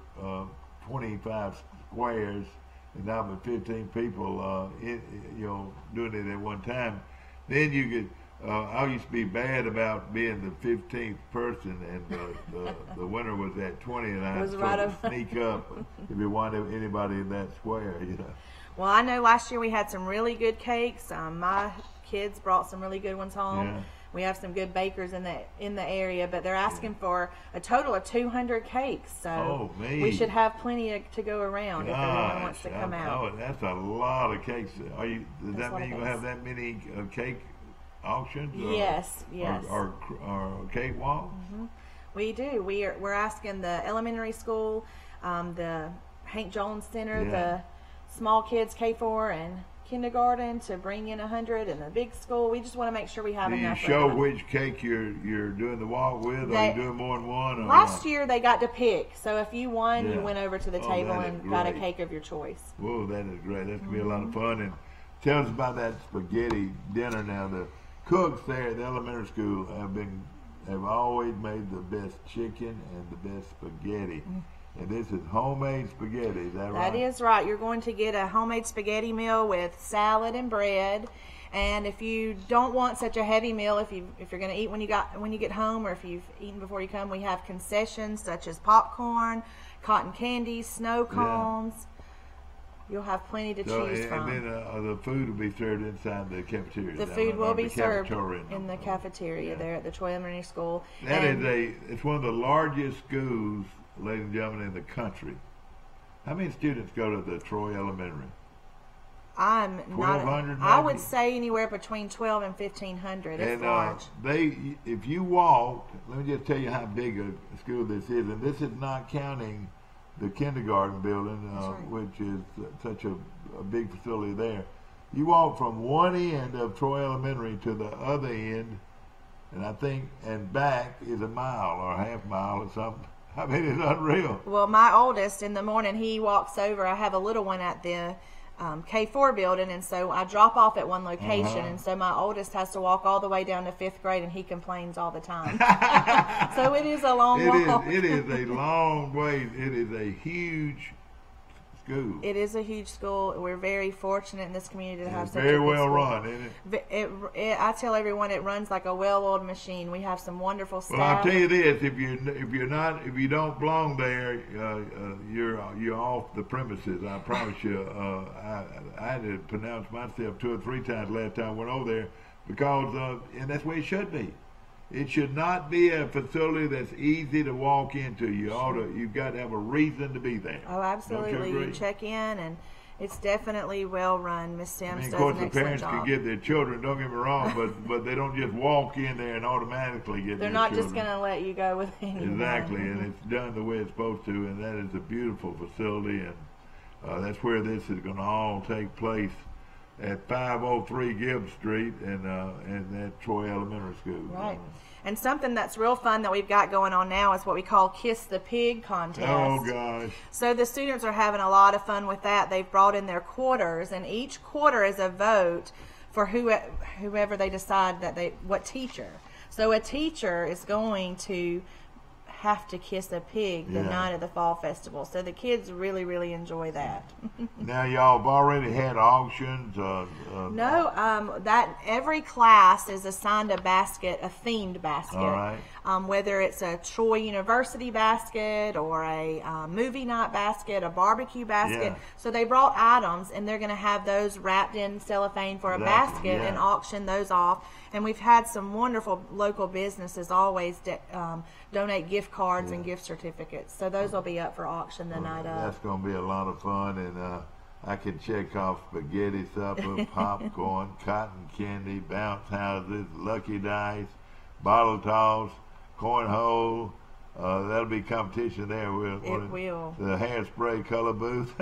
25 squares and not but 15 people, doing it at one time, then you could. I used to be bad about being the 15th person, and the winner was at 20, and I had to sneak up if you wanted anybody in that square, you know.
Well, I know last year we had some really good cakes. My kids brought some really good ones home.
Yeah.
We have some good bakers in the area, but they're asking for a total of 200 cakes. So we should have plenty to go around if anyone wants to come out.
Oh, that's a lot of cakes. Does that mean you're going to have that many cake auctions?
Yes.
Or cakewalk?
Mm-hmm. We do. We're asking the elementary school, the Hank Jones Center, the small kids K4 and kindergarten to bring in 100, and the big school. We just want to make sure we have enough.
Do you show which cake you're doing the walk with? Are you doing more than one?
Last year they got to pick. So if you won, you went over to the table and got a cake of your choice.
Whoa, that is great. That's going to be a lot of fun. And tell us about that spaghetti dinner now. The cooks there at the elementary school have always made the best chicken and the best spaghetti. And this is homemade spaghetti, is that right?
That is right. You're going to get a homemade spaghetti meal with salad and bread. And if you don't want such a heavy meal, if you're going to eat when you get home, or if you've eaten before you come, we have concessions such as popcorn, cotton candy, snow cones. Yeah. You'll have plenty to choose from.
And then the food will be served inside the cafeteria.
The food will be served in the cafeteria there at the Troy Elementary School.
It's one of the largest schools, ladies and gentlemen, in the country. How many students go to the Troy Elementary? 1,200.
I would say anywhere between 1,200 and 1,500. It's large.
If you walk, let me just tell you how big a school this is, and this is not counting the kindergarten building, which is such a big facility there. You walk from one end of Troy Elementary to the other end, and back is a mile or a half mile or something. I mean, it's unreal.
Well, my oldest, in the morning, he walks over. I have a little one at the K4 building, and so I drop off at one location, and so my oldest has to walk all the way down to 5th grade, and he complains all the time. So it is a long walk.
It is a long way. It is a huge school.
It is a huge school. We're very fortunate in this community to have such a
very
good
well
school.
run, isn't
it? I tell everyone it runs like a well-oiled machine. We have some wonderful staff.
Well, I'll tell you this: if you don't belong there, you're off the premises. I promise you. I had to pronounce myself 2 or 3 times last time I went over there because, and that's where it should be. It should not be a facility that's easy to walk into. You've got to have a reason to be there.
Oh, absolutely. You check in, and it's definitely well run. Miss Sims does an excellent job.
Of course, the parents can get their children. Don't get me wrong, but they don't just walk in there and automatically get.
They're not just going to let you go with anyone.
Exactly, and it's done the way it's supposed to, and that is a beautiful facility, and that's where this is going to all take place. At 503 Gibbs Street and at Troy Elementary School.
Right. And something that's real fun that we've got going on now is what we call Kiss the Pig contest.
Oh, gosh.
So the students are having a lot of fun with that. They've brought in their quarters, and each quarter is a vote for whoever they decide what teacher. So a teacher is going to have to kiss a pig the night of the fall festival. So the kids really, really enjoy that.
Now, y'all have already had auctions?
No, that every class is assigned a basket, a themed basket.
All right.
whether it's a Troy University basket or a movie night basket, a barbecue basket.
Yeah.
So they brought items, and they're going to have those wrapped in cellophane for a basket and auction those off. And we've had some wonderful local businesses always donate gift cards and gift certificates. So those will be up for auction the night of.
That's going to be a lot of fun, and I can check off spaghetti supper, popcorn, cotton candy, bounce houses, lucky dice, bottle toss, cornhole. That'll be competition there.
It will.
The hairspray color booth.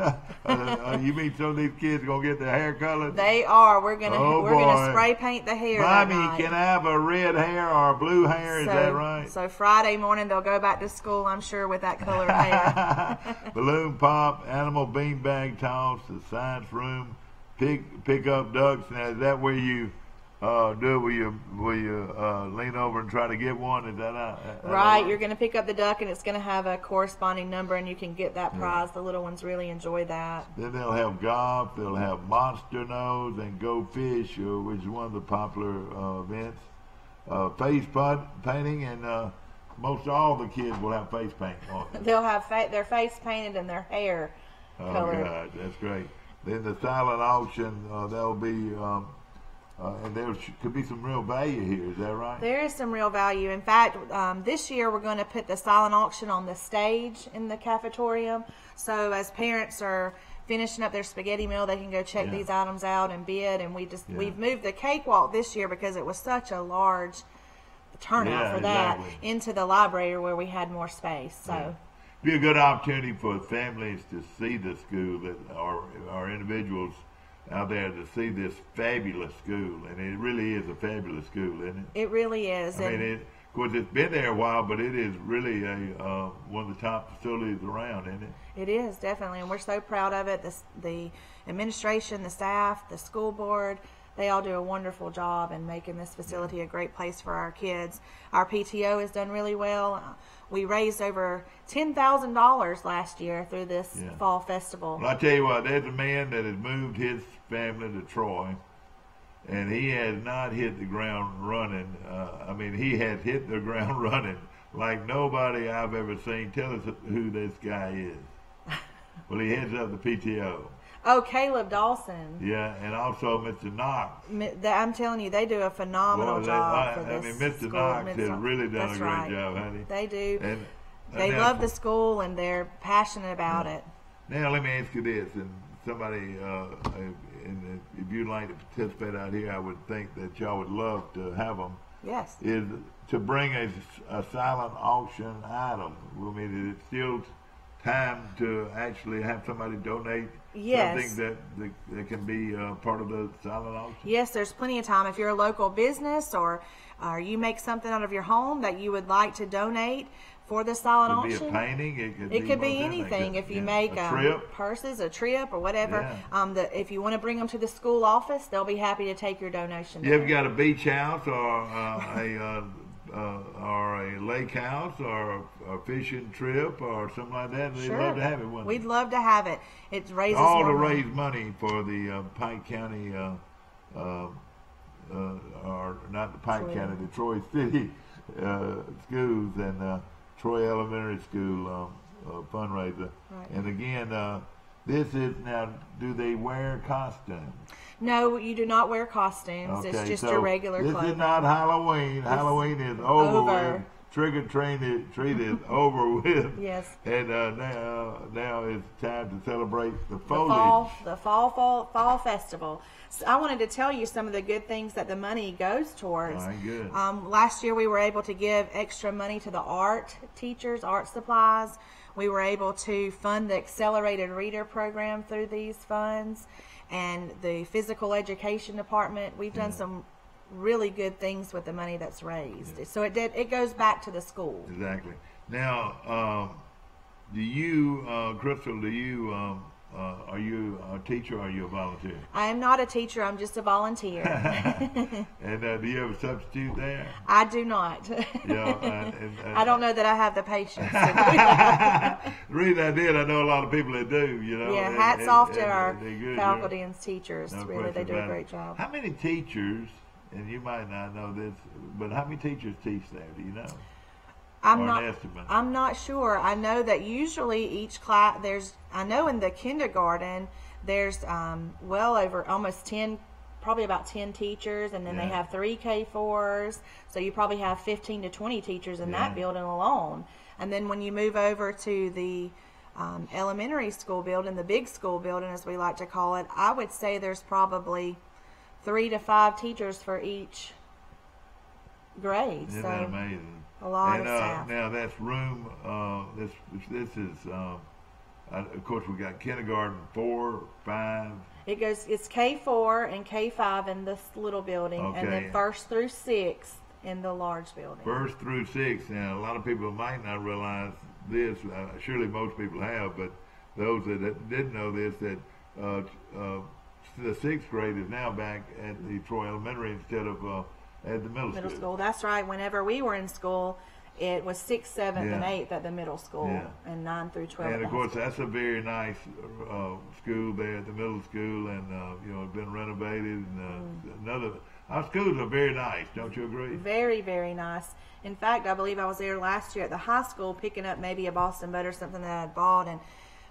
You mean some of these kids are gonna get their hair colored?
They are. We're gonna spray paint the hair.
Mommy, can I have a red hair or a blue hair? Is that right?
So Friday morning they'll go back to school, I'm sure, with that colored hair.
Balloon pop, animal beanbag toss, the science room, pick up ducks. Now is that where you will you lean over and try to get one? Is that
right? You're going to pick up the duck, and it's going to have a corresponding number, and you can get that prize. The little ones really enjoy that.
Then they'll have golf. They'll have monster nose and go fish, which is one of the popular events. Face painting, and most all the kids will have face paint on.
They'll have their face painted and their hair colored.
Oh God, that's great. Then the silent auction, that'll be. And there could be some real value here, is that right?
There is some real value. In fact, this year we're going to put the silent auction on the stage in the cafetorium. So as parents are finishing up their spaghetti meal, they can go check these items out and bid. And we've moved the cakewalk this year because it was such a large turnout for that into the library where we had more space. So.
Be a good opportunity for families to see the school that are individuals out there to see this fabulous school, and it really is a fabulous school, isn't it?
It really is.
I mean, of course, it's been there a while, but it is really one of the top facilities around, isn't it?
It is, definitely, and we're so proud of it. The administration, the staff, the school board, they all do a wonderful job in making this facility a great place for our kids. Our PTO has done really well. We raised over $10,000 last year through this fall festival.
Well, I tell you what, there's a man that has moved his family to Troy, and he has not hit the ground running. I mean, he has hit the ground running like nobody I've ever seen. Tell us who this guy is. Well, he heads up the PTO.
Oh, Caleb Dawson.
Yeah, and also Mr. Knox.
I'm telling you, they do a phenomenal job for this.
I mean, Mr. Knox has really done a great job, hasn't he?
They do.
And
they love the school, and they're passionate about it.
Now, let me ask you this, and somebody, if you'd like to participate out here, I would think that y'all would love to have them.
Yes.
Is to bring a silent auction item. I mean, is it still time to actually have somebody donate something that can be part of the silent auction?
Yes, there's plenty of time. If you're a local business or you make something out of your home that you would like to donate for the silent auction.
It could be a painting.
It could be anything. If you make purses, a trip, or whatever. If you want to bring them to the school office, they'll be happy to take your donation.
You ever got a beach house or a lake house or a fishing trip or something like that? They'd love to have it.
We'd love to have it. It raises
all
more
to
money.
raise money for the Pike County, or not the Pike County, the Troy City schools and Troy Elementary School fundraiser.
Right.
And again, this is now. Do they wear costumes?
No, you do not wear costumes.
Okay,
it's just
so
your regular clothing.
This is not Halloween. Halloween is over. Trick or treat is over with.
Yes.
And now it's time to celebrate the foliage.
The fall festival. So I wanted to tell you some of the good things that the money goes towards.
All right, good.
Last year we were able to give extra money to the art teachers, art supplies. We were able to fund the accelerated reader program through these funds, and the physical education department. We've done some really good things with the money that's raised. So it goes back to the school.
Exactly. Now, do you, Crystal? Are you a teacher or are you a volunteer?
I am not a teacher. I'm just a volunteer.
And do you have a substitute there?
I do not. I don't know that I have the patience.
The reason I did, I know a lot of people that do.
Yeah, hats off to our faculty and teachers. Really, they do a great job.
How many teachers, and you might not know this, but how many teachers teach there? Do you know?
I'm not sure. I know that usually each class, I know in the kindergarten, there's well over almost 10, probably about 10 teachers, and then they have 3 K4s, so you probably have 15 to 20 teachers in that building alone. And then when you move over to the elementary school building, the big school building as we like to call it, I would say there's probably 3 to 5 teachers for each grade.
Isn't
so
that amazing?
A lot of staff.
Now that's room, this is, of course we got kindergarten 4, 5.
It's K4 and K5 in this little building, and then 1st through 6th in the large building.
1st through 6th. Now a lot of people might not realize this, surely most people have, but those that didn't know this, that the 6th grade is now back at the Troy Elementary instead of at the middle school.
That's right. Whenever we were in school, it was 6th, 7th, and 8th at the middle school, and 9 through 12.
And of course, that's a very nice school there at the middle school, and it's been renovated. And our schools are very nice. Don't you agree?
Very, very nice. In fact, I believe I was there last year at the high school picking up maybe a Boston Butt or something that I had bought, and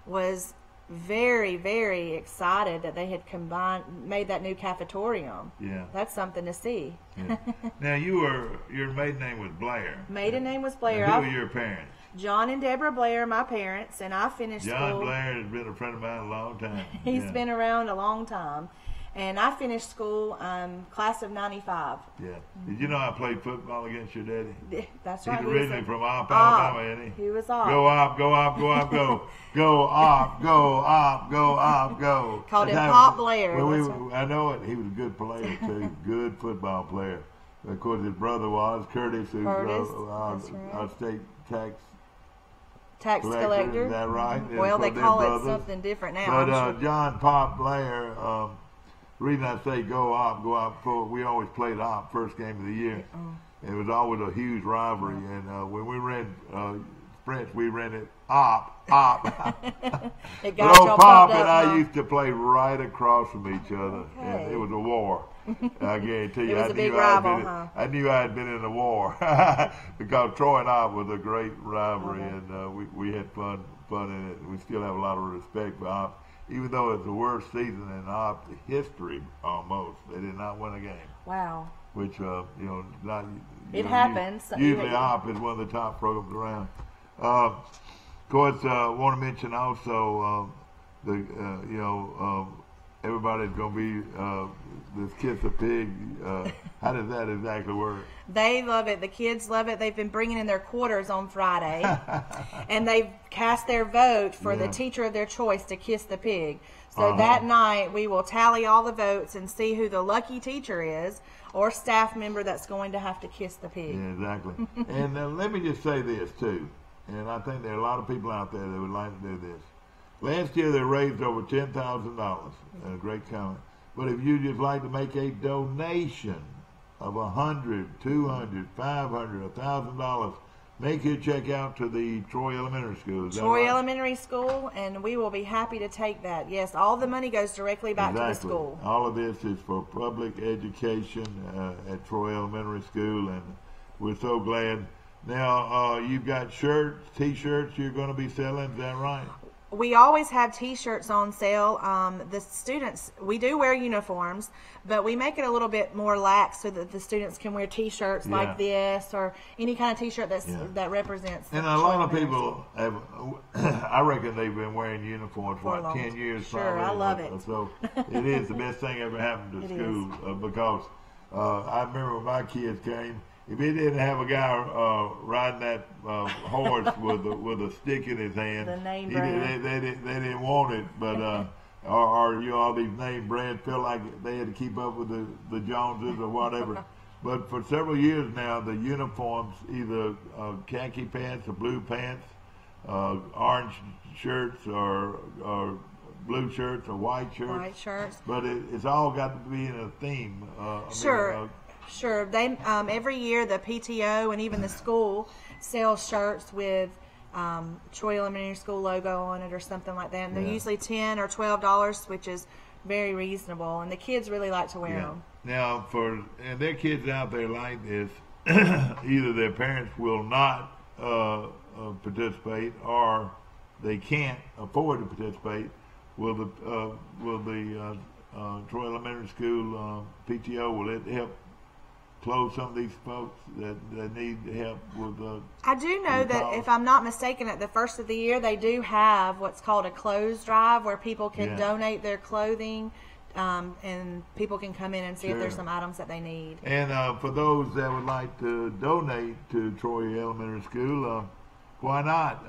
was very, very excited that they had made that new cafetorium.
Yeah.
That's something to see.
Yeah. Now, your maiden name was Blair.
Maiden name was Blair.
Now, who are your parents?
John and Deborah Blair, my parents, and I finished school.
John Blair has been a friend of mine a long time.
He's been around a long time. And I finished school class of 95.
Yeah. Did you know I played football against your daddy?
That's right.
He's originally from Opp, Alabama, isn't he?
He was Opp.
Go Opp, go Opp, go Opp, go. Go Opp, go Opp, go Opp, go.
Called him Pop Blair.
I know it. He was a good player, too. Good football player. Of course, his brother was Curtis, who's our state tax
collector.
Is that right?
Well, they call it something different now.
But John Pop Blair, the reason I say go Opp, we always played Opp first game of the year. It was always a huge rivalry, and when we ran French, we ran it Opp.
It
but old Pop and I used to play right across from each other, and it was a war. I guarantee you.
It was a big rival,
I knew I had been in a war because Troy and Opp was a great rivalry, and we had fun in it. We still have a lot of respect for Opp. Even though it's the worst season in Opp history, almost, they did not win a game.
Wow.
Which not.
Happens.
Usually, Opp is one of the top programs around. Of course, want to mention also everybody's going to be this Kiss a Pig. How does that exactly work?
They love it. The kids love it. They've been bringing in their quarters on Friday, and they've cast their vote for the teacher of their choice to kiss the pig. So that night, we will tally all the votes and see who the lucky teacher is or staff member that's going to have to kiss the pig.
Yeah, exactly. And let me just say this, too. And I think there are a lot of people out there that would like to do this. Last year, they raised over $10,000. A great comment. But if you just like to make a donation of $100, $200, $500, $1,000, make your check out to the Troy Elementary School.
Troy Elementary School, and we will be happy to take that. Yes, all the money goes directly back to the school.
All of this is for public education at Troy Elementary School, and we're so glad. Now, you've got shirts, T-shirts you're going to be selling, is that right?
We always have T-shirts on sale. The students, we do wear uniforms, but we make it a little bit more lax so that the students can wear T-shirts like this or any kind of T-shirt that represents.
And a lot of people have, I reckon they've been wearing uniforms for 10 years.
Sure,
probably.
I love it.
So it is the best thing ever happened to school because I remember when my kids came. If he didn't have a guy riding that horse with a stick in his hand, they didn't want it. But or all these name brands felt like they had to keep up with the Joneses or whatever. But for several years now, the uniforms, either khaki pants or blue pants, orange shirts or blue shirts or white shirts.
White shirts.
But it's all got to be in a theme.
Sure. They every year the PTO and even the school sell shirts with Troy Elementary School logo on it or something like that. And they're usually $10 or $12, which is very reasonable. And the kids really like to wear them.
Now, and there are kids out there like this, either their parents will not participate or they can't afford to participate, will the Troy Elementary School PTO, will it help close some of these folks that need help with
I do know that, if I'm not mistaken, at the first of the year they do have what's called a clothes drive where people can donate their clothing, and people can come in and see if there's some items that they need.
And for those that would like to donate to Troy Elementary School, why not?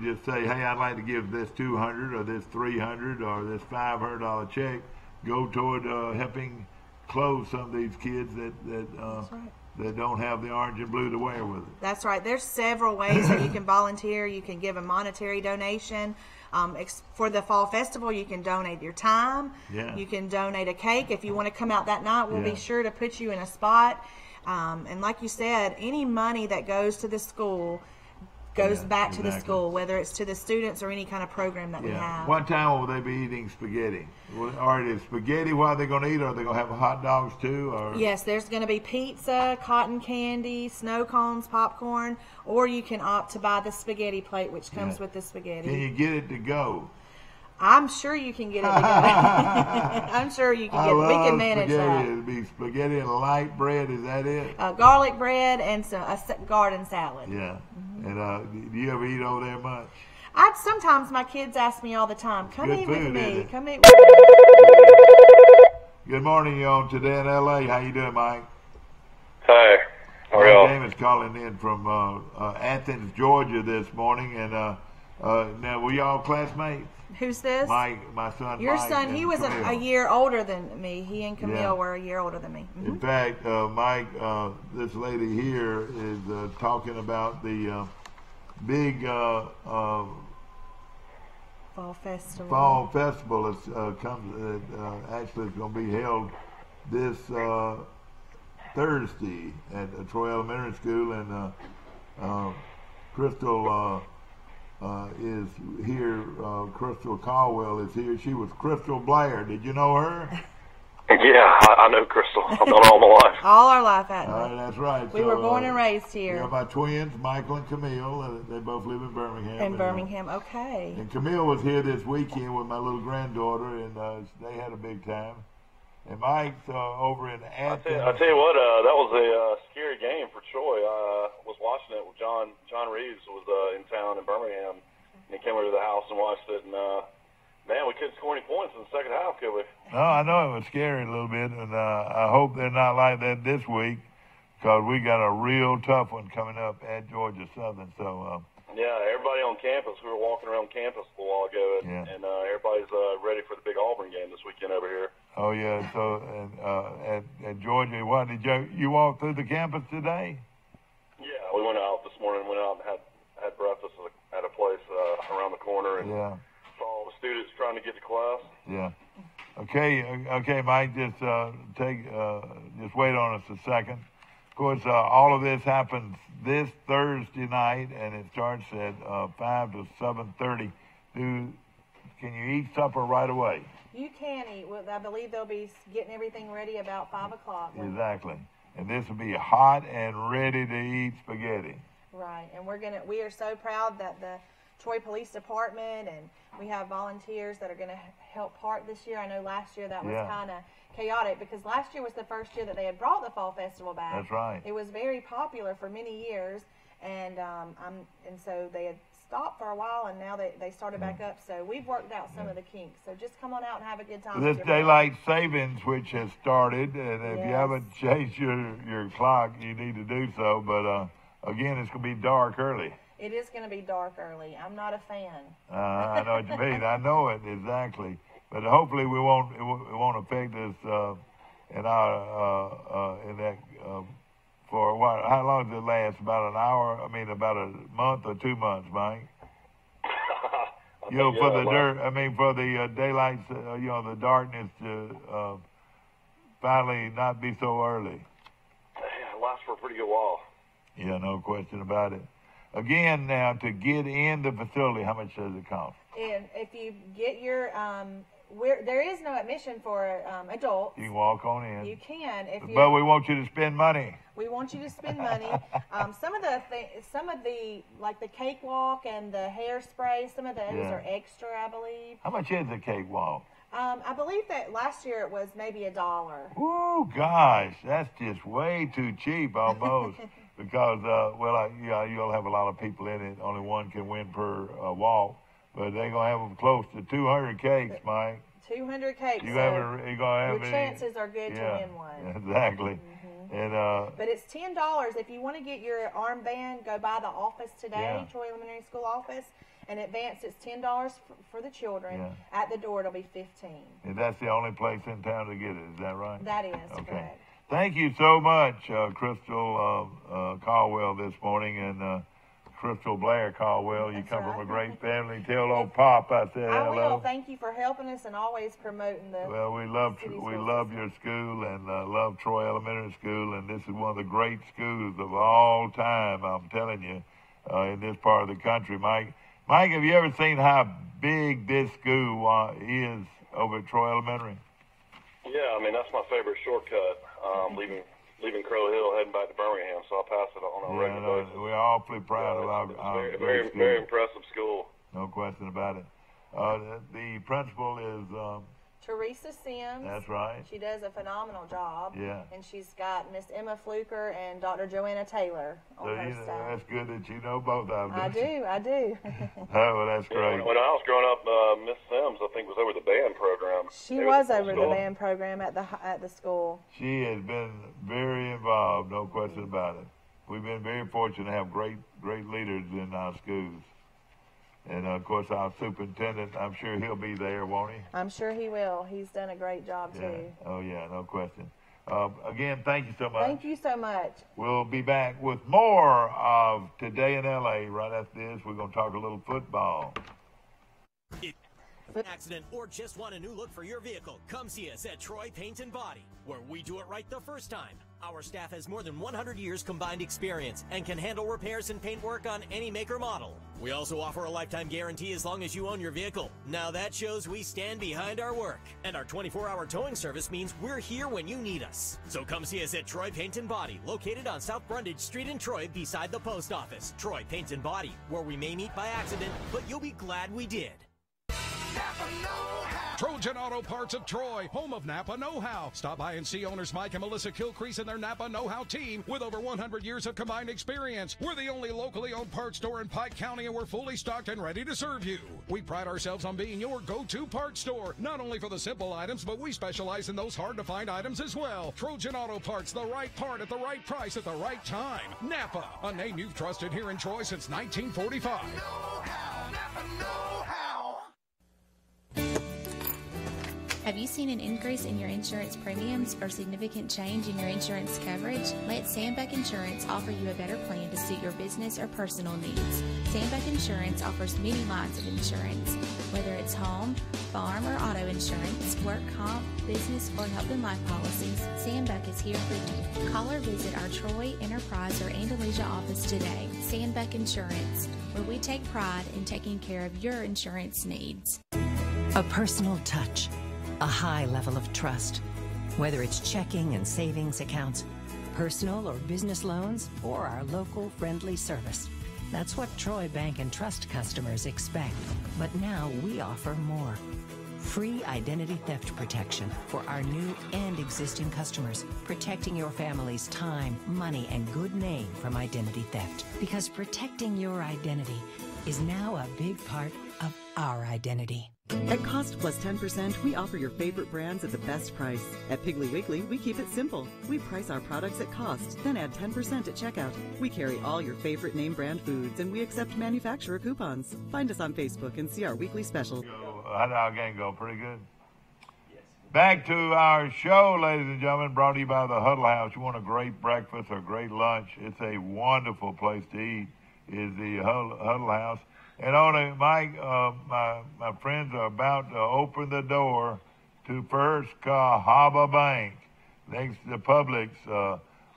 Just say, hey, I'd like to give this $200 or this $300 or this $500 check go toward helping clothe some of these kids that don't have the orange and blue to wear with it.
That's right. There's several ways that you can volunteer. You can give a monetary donation. For the fall festival, you can donate your time.
Yeah.
You can donate a cake. If you want to come out that night, we'll be sure to put you in a spot. And like you said, any money that goes to the school goes back to the school, whether it's to the students or any kind of program that we have.
What time will they be eating spaghetti? Are it spaghetti while they're going to eat, or are they going to have hot dogs too? Or?
Yes, there's going to be pizza, cotton candy, snow cones, popcorn, or you can opt to buy the spaghetti plate, which comes with the spaghetti.
Can you get it to go?
I'm sure you can get it to go. I'm sure you can get it. We can manage that.
It'll be spaghetti and light bread. Is that it?
Garlic bread and a garden salad.
Yeah. And do you ever eat over there much?
Sometimes my kids ask me all the time, come eat with me. Come eat with me.
Good morning, you on Today in L.A. How you doing, Mike?
Hi. How are y'all?
My name is calling in from Athens, Georgia this morning. And now, were y'all classmates?
Who's this?
My son.
Your
Mike
son, he was a year older than me. He and Camille were a year older than me.
In fact, Mike, this lady here is talking about the big
Fall Festival.
Fall Festival is actually it's going to be held this Thursday at Troy Elementary School, and Crystal is here. Crystal Caldwell is here. She was Crystal Blair. Did you know her?
Yeah, I know Crystal. I've known her all my life.
All our life, haven't we?
That's right.
We were born and raised here.
Yeah, my twins, Michael and Camille. They both live in Birmingham.
In Birmingham, okay.
And Camille was here this weekend with my little granddaughter, and they had a big time. And Mike's over in Athens.
I tell you what, that was a scary game for Troy. I was watching it with John Reeves was in town in Birmingham, and he came over to the house and watched it, and man, we couldn't score any points in the second half, could we?
No, I know it was scary a little bit, and I hope they're not like that this week, because we got a real tough one coming up at Georgia Southern. So
yeah, everybody on campus. We were walking around campus a while ago, and everybody's ready for the big Auburn game this weekend over here.
Oh yeah, so at Georgia, what did you walk through the campus today?
Yeah, we went out this morning. Went out and had breakfast at a place around the corner, and saw all the students trying to get to class.
Yeah. Okay, Mike. Just wait on us a second. Of course, all of this happens this Thursday night, and it starts at 5 to 7:30. Can you eat supper right away?
You can eat. I believe they'll be getting everything ready about 5 o'clock.
Exactly. And this will be hot and ready to eat spaghetti.
Right. And we are so proud that the Troy Police Department, and we have volunteers that are going to help park this year. I know last year that was kind of chaotic, because last year was the first year that they had brought the Fall Festival back.
That's right.
It was very popular for many years, and so they had stopped for a while, and now they started back up. So we've worked out some of the kinks. So just come on out and have a good time.
This daylight savings, which has started, and if you haven't changed your clock, you need to do so. But again, it's going to be dark early.
It is going to be dark early. I'm not a fan.
I know what you mean. I know it exactly. But hopefully it won't affect us in that for what? How long does it last? About an hour? I mean, about a month or 2 months, Mike. For the dirt. I mean, for the daylight. The darkness to finally not be so early.
Yeah, it lasts for a pretty good while.
Yeah, no question about it. Again, now to get in the facility, how much does it cost?
And if you get your there is no admission for adults.
You can walk on in.
You can if you.
But we want you to spend money.
We want you to spend money. Some of the like the cakewalk and the hairspray, some of those are extra, I believe.
How much is the cakewalk?
I believe that last year it was maybe $1.
Oh gosh, that's just way too cheap almost. Because you'll have a lot of people in it. Only one can win per walk, but they're gonna have them close to 200 cakes, Mike.
200 cakes.
You're gonna have
your chances are good to win one.
Exactly. And
but it's $10 if you want to get your armband. Go by the office today, Troy Elementary School office. In advance, it's $10 for the children.
Yeah.
At the door, it'll be $15.
And that's the only place in town to get it. Is that right?
That is
correct. Thank you so much, Crystal Caldwell, this morning, and Crystal Blair Caldwell. You come from a great family. Tell old Pop I said hello.
I will. Thank you for helping us and always promoting the.
Well, we love your school and love Troy Elementary School, and this is one of the great schools of all time. I'm telling you, in this part of the country, Mike. Mike, have you ever seen how big this school is over at Troy Elementary?
Yeah, I mean that's my favorite shortcut. Leaving Crow Hill, heading back to Birmingham, so I pass it on a regular basis.
We're awfully proud of our
very, very impressive school.
No question about it. The principal is
Teresa Sims.
That's right.
She does a phenomenal job.
Yeah.
And she's got Miss Emma Fluker and Dr. Joanna Taylor on her staff.
That's good that you know both of them.
I do.
Oh, well, that's great.
When I was growing up, Miss Sims, I think, was over the band program.
She was over the band program at the school.
She has been very involved, no question about it. We've been very fortunate to have great leaders in our schools. And, of course, our superintendent, I'm sure he'll be there, won't he?
I'm sure he will. He's done a great job, too.
Oh, yeah, no question. Again, thank you so much.
Thank you so much.
We'll be back with more of Today in L.A. Right after this. We're going to talk a little football.
An accident or just want a new look for your vehicle, come see us at Troy Paint and Body, where we do it right the first time. Our staff has more than 100 years combined experience and can handle repairs and paint work on any make or model. We also offer a lifetime guarantee as long as you own your vehicle. Now that shows we stand behind our work. And our 24-hour towing service means we're here when you need us. So come see us at Troy Paint and Body, located on South Brundage Street in Troy beside the post office. Troy Paint and Body, where we may meet by accident, but you'll be glad we did.
Trojan Auto Parts of Troy, home of Napa know-how. Stop by and see owners Mike and Melissa Kilcrease and their Napa know-how team with over 100 years of combined experience. We're the only locally owned parts store in Pike County, and we're fully stocked and ready to serve you. We pride ourselves on being your go-to parts store, not only for the simple items, but we specialize in those hard-to-find items as well. Trojan Auto Parts, the right part at the right price at the right time. Napa, a name you've trusted here in Troy since 1945.
Know-how, Napa know-how.
Have you seen an increase in your insurance premiums or significant change in your insurance coverage? Let Sandbeck Insurance offer you a better plan to suit your business or personal needs. Sandbeck Insurance offers many lines of insurance, whether it's home, farm, or auto insurance, work comp, business, or health and life policies. Sandbeck is here for you. Call or visit our Troy, Enterprise, or Andalusia office today. Sandbeck Insurance, where we take pride in taking care of your insurance needs.
A personal touch. A high level of trust. Whether it's checking and savings accounts, personal or business loans, or our local friendly service. That's what Troy Bank and Trust customers expect. But now we offer more. Free identity theft protection for our new and existing customers, protecting your family's time, money, and good name from identity theft. Because protecting your identity is now a big part of our identity.
At Cost Plus 10%, we offer your favorite brands at the best price. At Piggly Wiggly, we keep it simple. We price our products at cost, then add 10% at checkout. We carry all your favorite name brand foods, and we accept manufacturer coupons. Find us on Facebook and see our weekly special.
How did our game go? Pretty good? Yes. Back to our show, ladies and gentlemen, brought to you by the Huddle House. You want a great breakfast or great lunch, it's a wonderful place to eat, is the Huddle House. And on it, Mike, my friends are about to open the door to First Cahaba Bank next to the Publix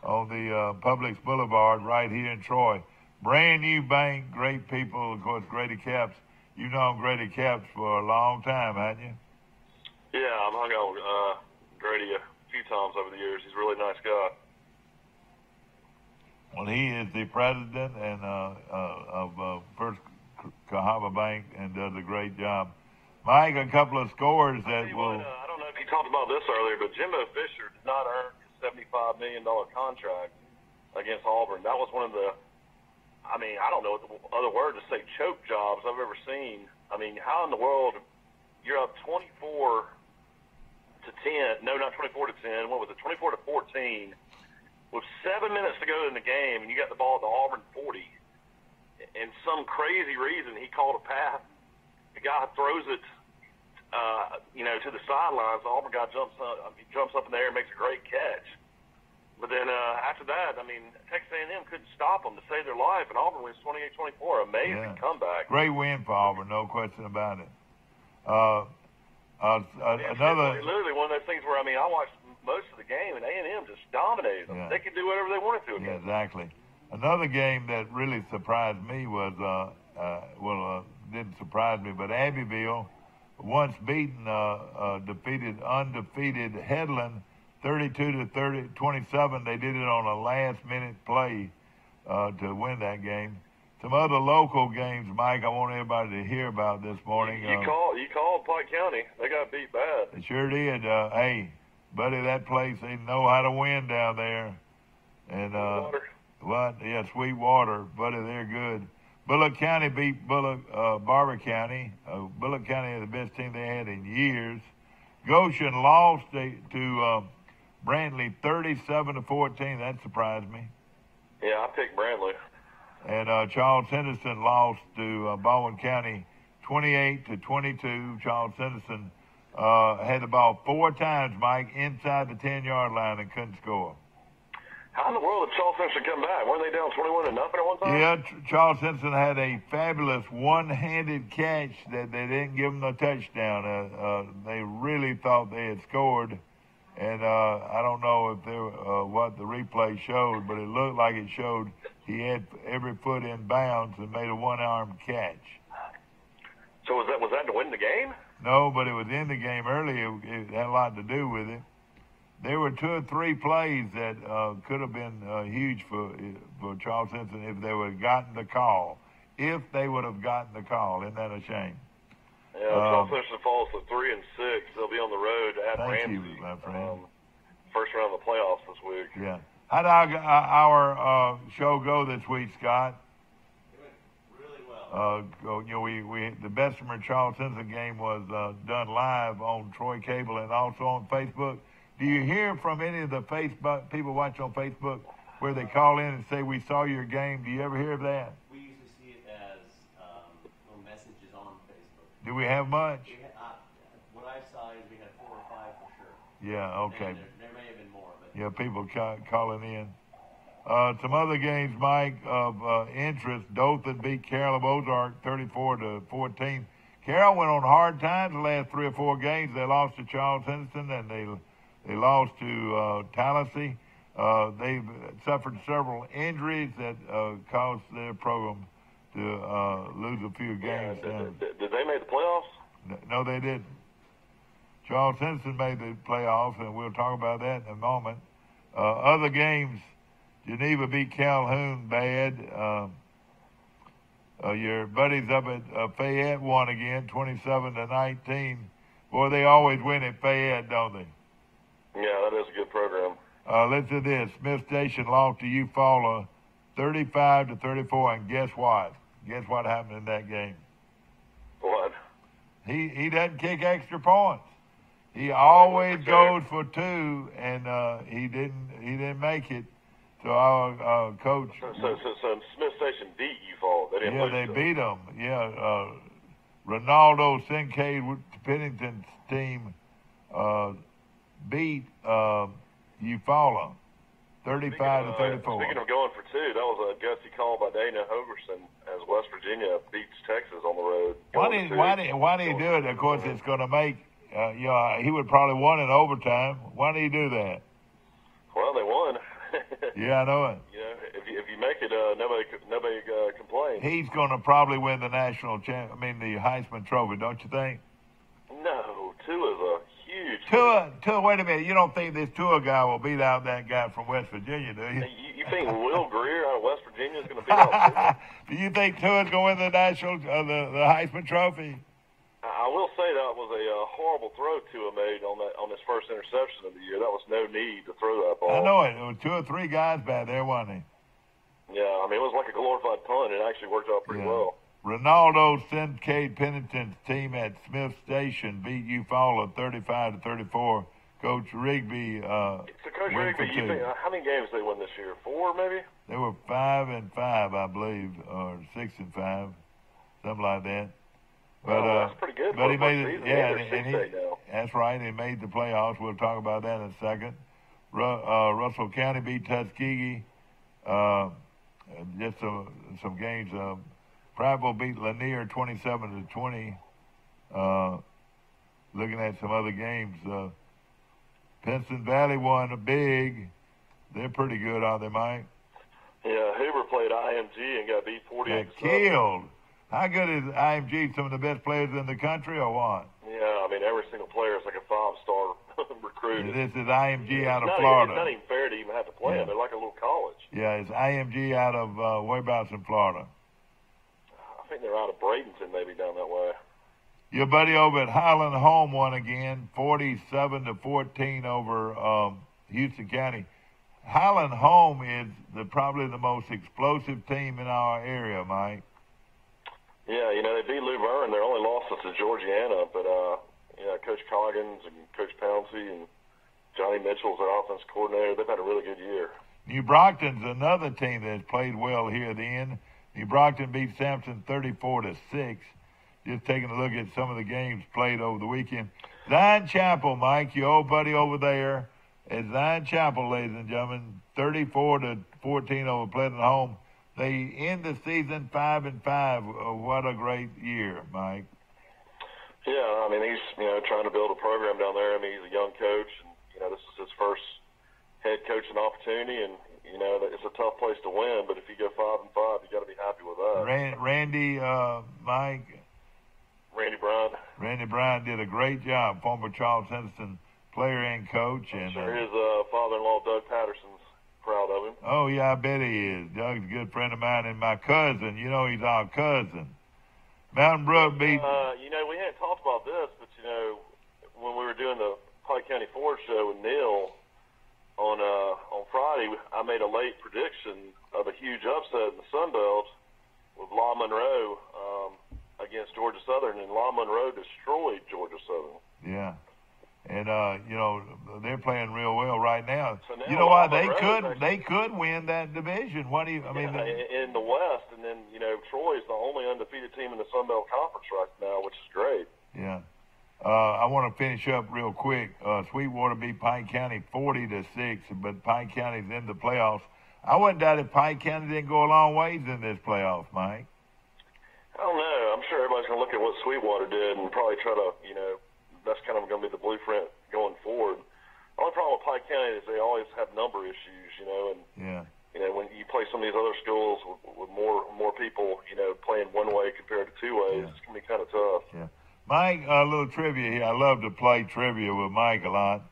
on the Publix Boulevard right here in Troy. Brand new bank, great people, of course, Grady Caps. You've known Grady Caps for a long time, haven't you?
Yeah, I've hung out with Grady a few times over the years. He's a really nice guy.
Well, he is the president and of First Cahaba Bank and does a great job. Mike, a couple of scores that will.
I don't know if you talked about this earlier, but Jimbo Fisher did not earn his $75 million contract against Auburn. That was one of the, I mean, I don't know what the other word to say, choke jobs I've ever seen. I mean, how in the world you're up 24 to 10? No, not 24 to 10. What was it? 24 to 14. With 7 minutes to go in the game, and you got the ball at the Auburn 40. And some crazy reason he called a pass. The guy throws it, to the sidelines. The Auburn guy jumps up in the air and makes a great catch. But then after that, I mean, Texas A&M couldn't stop them to save their life, and Auburn wins 28-24. Amazing comeback.
Great win for Auburn, no question about it. Another.
Literally one of those things where, I mean, I watched most of the game, and A&M just dominated them.
Yeah.
They could do whatever they wanted to.
Yeah, exactly. Another game that really surprised me was, didn't surprise me, but Abbeville, once beaten, defeated undefeated Headland 32-27. They did it on a last-minute play to win that game. Some other local games, Mike, I want everybody to hear about this morning.
You called Pike County. They got beat bad.
They sure did. Hey, buddy, that place, they know how to win down there. And Sweetwater, buddy, they're good. Bullock County beat Barber County. Bullock County is the best team they had in years. Goshen lost to Brantley 37-14. That surprised me.
Yeah, I picked Brantley.
And Charles Henderson lost to Baldwin County 28-22. Charles Henderson had the ball 4 times, Mike, inside the 10-yard line and couldn't score.
How in the world did Charles Henderson come back? Weren't they down 21-0 at one time?
Yeah, Charles Henderson had a fabulous one-handed catch that they didn't give him a touchdown. They really thought they had scored, and I don't know if what the replay showed, but it looked like it showed he had every foot in bounds and made a one-armed catch.
So was that to win the game?
No, but it was in the game early. It had a lot to do with it. There were 2 or 3 plays that could have been huge for Charles Henderson if they would have gotten the call. If they would have gotten the call. Isn't that a shame?
Yeah, Charles Henderson falls to 3-6. They'll be on the road at
Thank
Ramsey.
you, my friend.
First round of the playoffs this week.
Yeah. How did our show go this week, Scott? The Bessemer Charles Henderson game was done live on Troy Cable and also on Facebook. Do you hear from any of the Facebook people watching on Facebook where they call in and say, we saw your game? Do you ever hear of that?
We usually see it as little messages on Facebook.
Do we have much?
What I saw is we had 4 or 5 for sure.
Yeah, okay.
There may have been more. But
Yeah, people calling in. Some other games, Mike, of interest. Dothan beat Carroll of Ozark 34-14. Carroll went on hard times the last 3 or 4 games. They lost to Charles Henderson and they lost to Tallahassee. They've suffered several injuries that caused their program to lose a few games.
Did they make the playoffs?
No, they didn't. Charles Henderson made the playoffs, and we'll talk about that in a moment. Other games, Geneva beat Calhoun bad. Your buddies up at Fayette won again, 27-19. Boy, they always win at Fayette, don't they?
Yeah, that is a good program.
Listen to this. Smith Station lost to Eufaula 35-34, and guess what? Guess what happened in that game?
What?
He doesn't kick extra points. He always goes for 2, and he didn't make it. So our coach.
So Smith Station beat Eufaula. They didn't lose.
They beat them. Yeah, Ronaldo Sincade Pennington's team beat Eufaula 35-34.
Speaking of going for 2, that was a gutsy call by Dana Hogerson as West Virginia beats Texas on the road.
Why did he do it? Of course, it's going to make. He would probably won in overtime. Why did he do that?
Well, they won.
Yeah, I know it.
If you make it, nobody complains.
He's going to probably win the the Heisman Trophy, don't you think?
No, 2 is a
Tua, wait a minute. You don't think this Tua guy will beat out that guy from West Virginia, do you?
You think Will Greer out of West Virginia is going to beat out Tua?
Do you think Tua's going to win the Heisman Trophy?
I will say that was a horrible throw Tua made on his first interception of the year. That was no need to throw that ball.
I know it. There were 2 or 3 guys back there, wasn't he?
Yeah, I mean, it was like a glorified punt. It actually worked out pretty well.
Ronaldo Kincaid Pennington's team at Smith Station beat Eufaula 35-34. Coach Rigby.
So Coach Rigby, you think, how many games did they win this year? 4 maybe?
They were 5-5, I believe, or 6-5, something like that. But
that's pretty good.
But he made it. Yeah,
and
that's right. He made the playoffs. We'll talk about that in a second. Russell County beat Tuskegee. Just some games. Prattville beat Lanier 27-20. Looking at some other games, Pinson Valley won a big. They're pretty good, aren't they, Mike?
Yeah, Hoover played IMG and got beat 48-7.
Killed. How good is IMG? Some of the best players in the country, or what?
Yeah, I mean, every single player is like a 5-star recruit.
This is IMG out of Florida.
It's not even fair to even have to play them. They're like a little college.
Yeah, it's IMG out of whereabouts in Florida?
I think they're out of Bradenton, maybe down that way.
Your buddy over at Highland Home won again, 47-14 over Houston County. Highland Home is probably the most explosive team in our area, Mike.
Yeah, you know, they beat Luverne. Their only loss was to Georgiana, but Coach Coggins and Coach Pouncey and Johnny Mitchell's their offense coordinator. They've had a really good year.
New Brockton's another team that's played well here at the end. New Brockton beat Sampson 34-6. Just taking a look at some of the games played over the weekend. Zion Chapel, Mike, your old buddy over there at Zion Chapel, ladies and gentlemen, 34-14 over Pleasant Home. They end the season 5-5. What a great year, Mike.
Yeah, I mean, he's trying to build a program down there. I mean, he's a young coach, and this is his first head coaching opportunity, and it's a tough place to win. But if you go 5-5, you got to be happy with that.
Randy Bryan did a great job. Former Charles Henderson player and coach, and
sure his father-in-law Doug Patterson's proud of him.
Oh yeah, I bet he is. Doug's a good friend of mine and my cousin. He's our cousin. Mountain Brook beat.
We hadn't talked about this, but when we were doing the Pike County Ford show with Neil on Friday, I made a late prediction of a huge upset in the Sun Belt with La Monroe against Georgia Southern, and La Monroe destroyed Georgia Southern.
Yeah. And they're playing real well right now.
So now
you know what?
They
could win that division. What do you?
In the West, and then Troy's the only undefeated team in the Sun Belt Conference right now, which is great.
Yeah. I want to finish up real quick. Sweetwater beat Pike County 40-6, but Pike County's in the playoffs. I wouldn't doubt if Pike County didn't go a long ways in this playoffs, Mike.
I don't know. I'm sure everybody's going to look at what Sweetwater did and probably try to, that's kind of going to be the blueprint going forward. The only problem with Pike County is they always have number issues, and when you play some of these other schools with more people, playing one way compared to two ways, it's going to be kind of tough.
Yeah. Mike, a little trivia here. I love to play trivia with Mike a lot.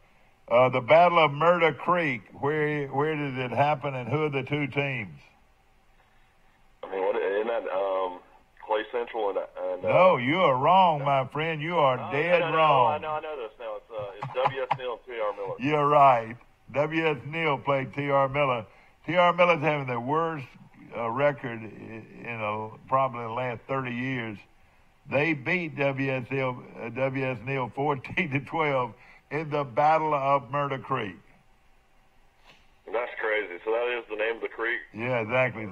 The Battle of Murder Creek, where did it happen, and who are the two teams?
I mean, isn't that Clay Central and
no, you are wrong, my friend. You are dead wrong.
I know this now. It's W.S. Neal and T.R. Miller.
You're right. W.S. Neal played T.R. Miller. T.R. Miller's having the worst record in probably the last 30 years. They beat W.S. Neal 14-12 in the Battle of Murder Creek.
That's crazy. So that is the name of the creek?
Yeah, exactly.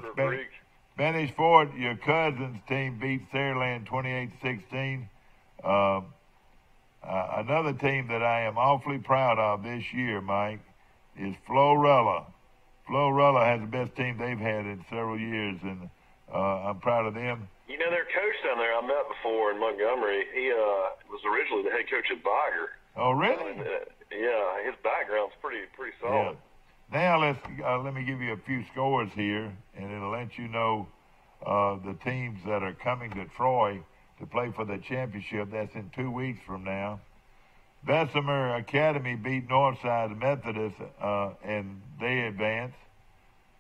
Spanish Fort, your cousin's team beat Saraland 28-16. Another team that I am awfully proud of this year, Mike, is Florella. Florella has the best team they've had in several years, and I'm proud of them.
Their coach down there I met before in Montgomery, he was originally the head coach at Biger.
Oh, really?
Yeah, his background's pretty solid.
Yeah. Now let me give you a few scores here, and it'll let you know the teams that are coming to Troy to play for the championship. That's in 2 weeks from now. Bessemer Academy beat Northside Methodist, and they advanced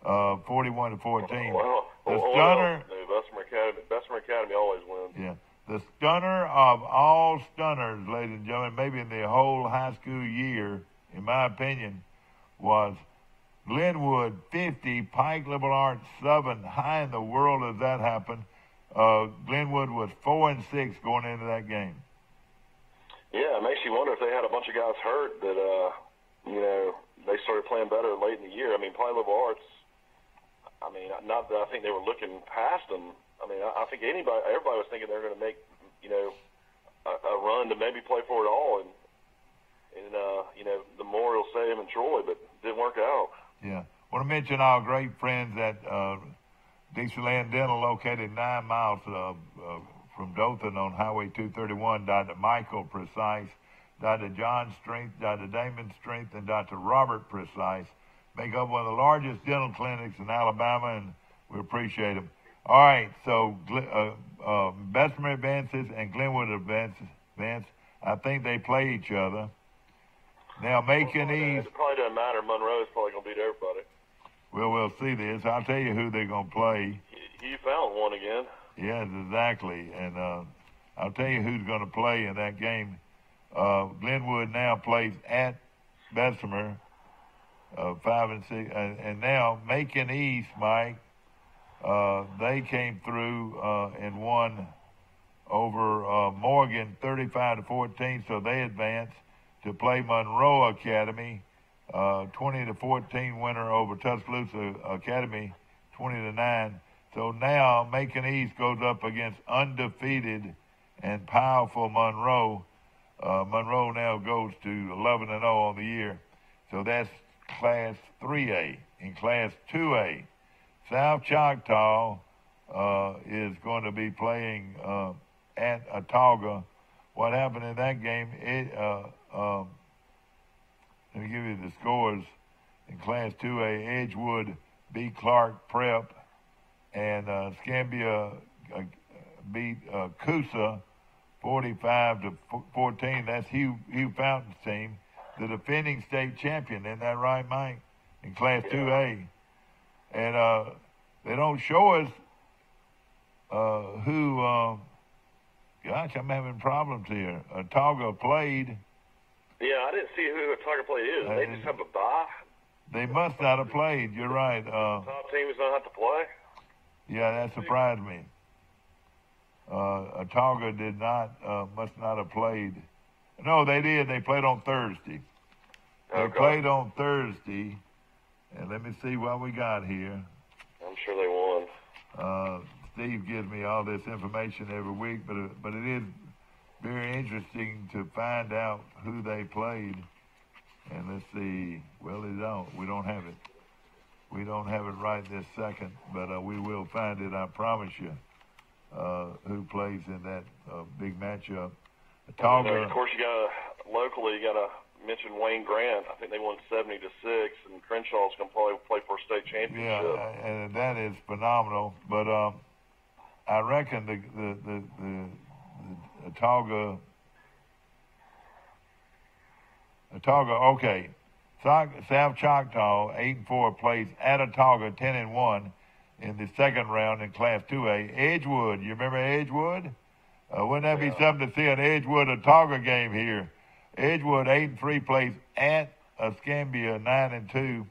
41-14.
Well,
Stunner.
Bessemer Academy always wins.
Yeah. The stunner of all stunners, ladies and gentlemen, maybe in the whole high school year, in my opinion, was Glenwood 50, Pike Liberal Arts 7. How in the world does that happen? Glenwood was 4-6 going into that game.
Yeah, it makes you wonder if they had a bunch of guys hurt that, they started playing better late in the year. I mean, Pike Liberal Arts, not that I think they were looking past them. I mean, I think everybody was thinking they were going to make, a run to maybe play for it all, and the Memorial Stadium in Troy, but it didn't work out.
Yeah. I want to mention our great friends at Dixieland Dental, located 9 miles from Dothan on Highway 231. Dr. Michael Precise, Dr. John Strength, Dr. Damon Strength, and Dr. Robert Precise make up one of the largest dental clinics in Alabama, and we appreciate them. All right, so Bessemer advances and Glenwood advance. I think they play each other. Now, Macon East.
It probably doesn't matter. Monroe's probably going to beat everybody.
Well, we'll see this. I'll tell you who they're going to play.
You found one again.
Yes, exactly. And I'll tell you who's going to play in that game. Glenwood now plays at Bessemer, 5-6. And now Macon East, Mike, they came through and won over Morgan 35-14, so they advanced to play Monroe Academy, 20-14 winner over Tuscaloosa Academy, 20-9. So now Macon East goes up against undefeated and powerful Monroe. Monroe now goes to 11-0 on the year. So that's Class 3A. In Class 2A, South Choctaw is going to be playing at Autauga. What happened in that game, let me give you the scores. In Class 2A, Edgewood beat Clark Prep, and Scambia beat Coosa 45-14. That's Hugh Fountain's team, the defending state champion. Isn't that right, Mike? In Class 2A. And they don't show us who, gosh, I'm having problems here. Autauga played.
Yeah, I didn't see who Autauga played is. They just have a bye?
They must not have played. You're right.
Top team is going to have to play?
Yeah, that surprised me. Autauga did not, must not have played. No, they did. They played on Thursday. They played on Thursday. And let me see what we got here.
I'm sure they won.
Steve gives me all this information every week, but it is very interesting to find out who they played. And let's see. Well, we don't have it. We don't have it right this second, but we will find it, I promise you, who plays in that big matchup.
Of course, locally, you got to mention Wayne Grant. I think they won 70-6, and Crenshaw's going to probably play for a state championship.
Yeah, and that is phenomenal. But I reckon the Autauga, okay. South Choctaw 8-4 plays at Autauga 10-1 in the second round in Class 2A. Edgewood, you remember Edgewood? Wouldn't that be something to see an Edgewood Autauga game here? Edgewood 8-3 plays at Escambia 9-2.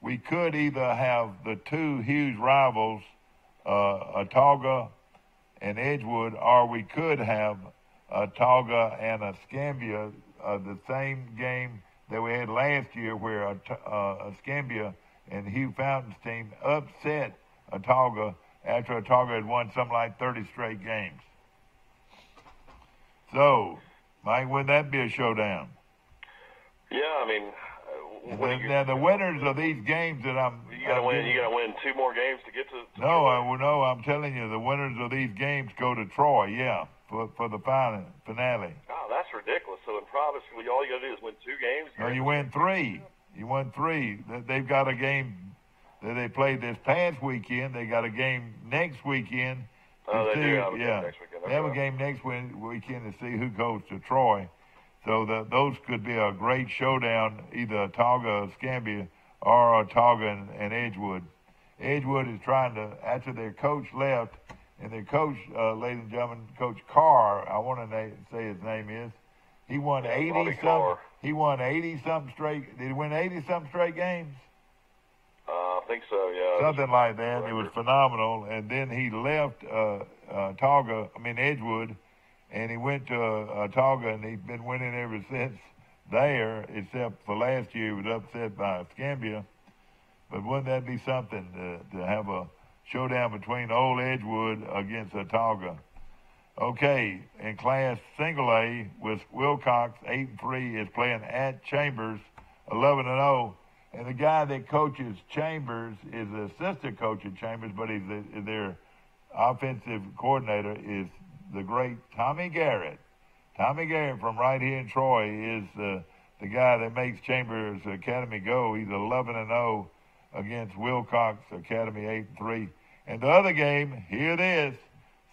We could either have the two huge rivals, Autauga and Edgewood, or we could have Autauga and Escambia, the same game that we had last year where Escambia and Hugh Fountain's team upset Autauga after Autauga had won something like 30 straight games. So, Mike, wouldn't that be a showdown?
Yeah, I mean...
Now, the winners of these games that
You got to win 2 more games to get to...
No, I'm telling you, the winners of these games go to Troy, yeah, for the finale.
Oh, that's ridiculous. So in private school, all you got to do is win 2 games?
No, you win 3. You won 3. They've got a game that they played this past weekend. They got a game next weekend.
Oh, they do have a game next weekend.
They have a game next weekend to see who goes to Troy. So those could be a great showdown, either Autauga, Escambia, or Autauga and Edgewood. Edgewood is trying to, after their coach left, and their coach, ladies and gentlemen, Coach Carr, I want to say his name is, he won 80-something. He won 80-something straight. Did he win 80-something straight games?
I think so, yeah.
Something like that. It was phenomenal. And then he left Edgewood, and he went to Autauga, and he's been winning ever since there, except for last year he was upset by Escambia. But wouldn't that be something to have a showdown between Old Edgewood against Autauga? Okay, in Class Single A, with Wilcox 8-3 is playing at Chambers 11-0, and the guy that coaches Chambers is the assistant coach at Chambers, but he's their offensive coordinator is the great Tommy Garrett. Tommy Garrett from right here in Troy is the guy that makes Chambers Academy go. He's 11-0 against Wilcox Academy 8-3. And the other game, here it is,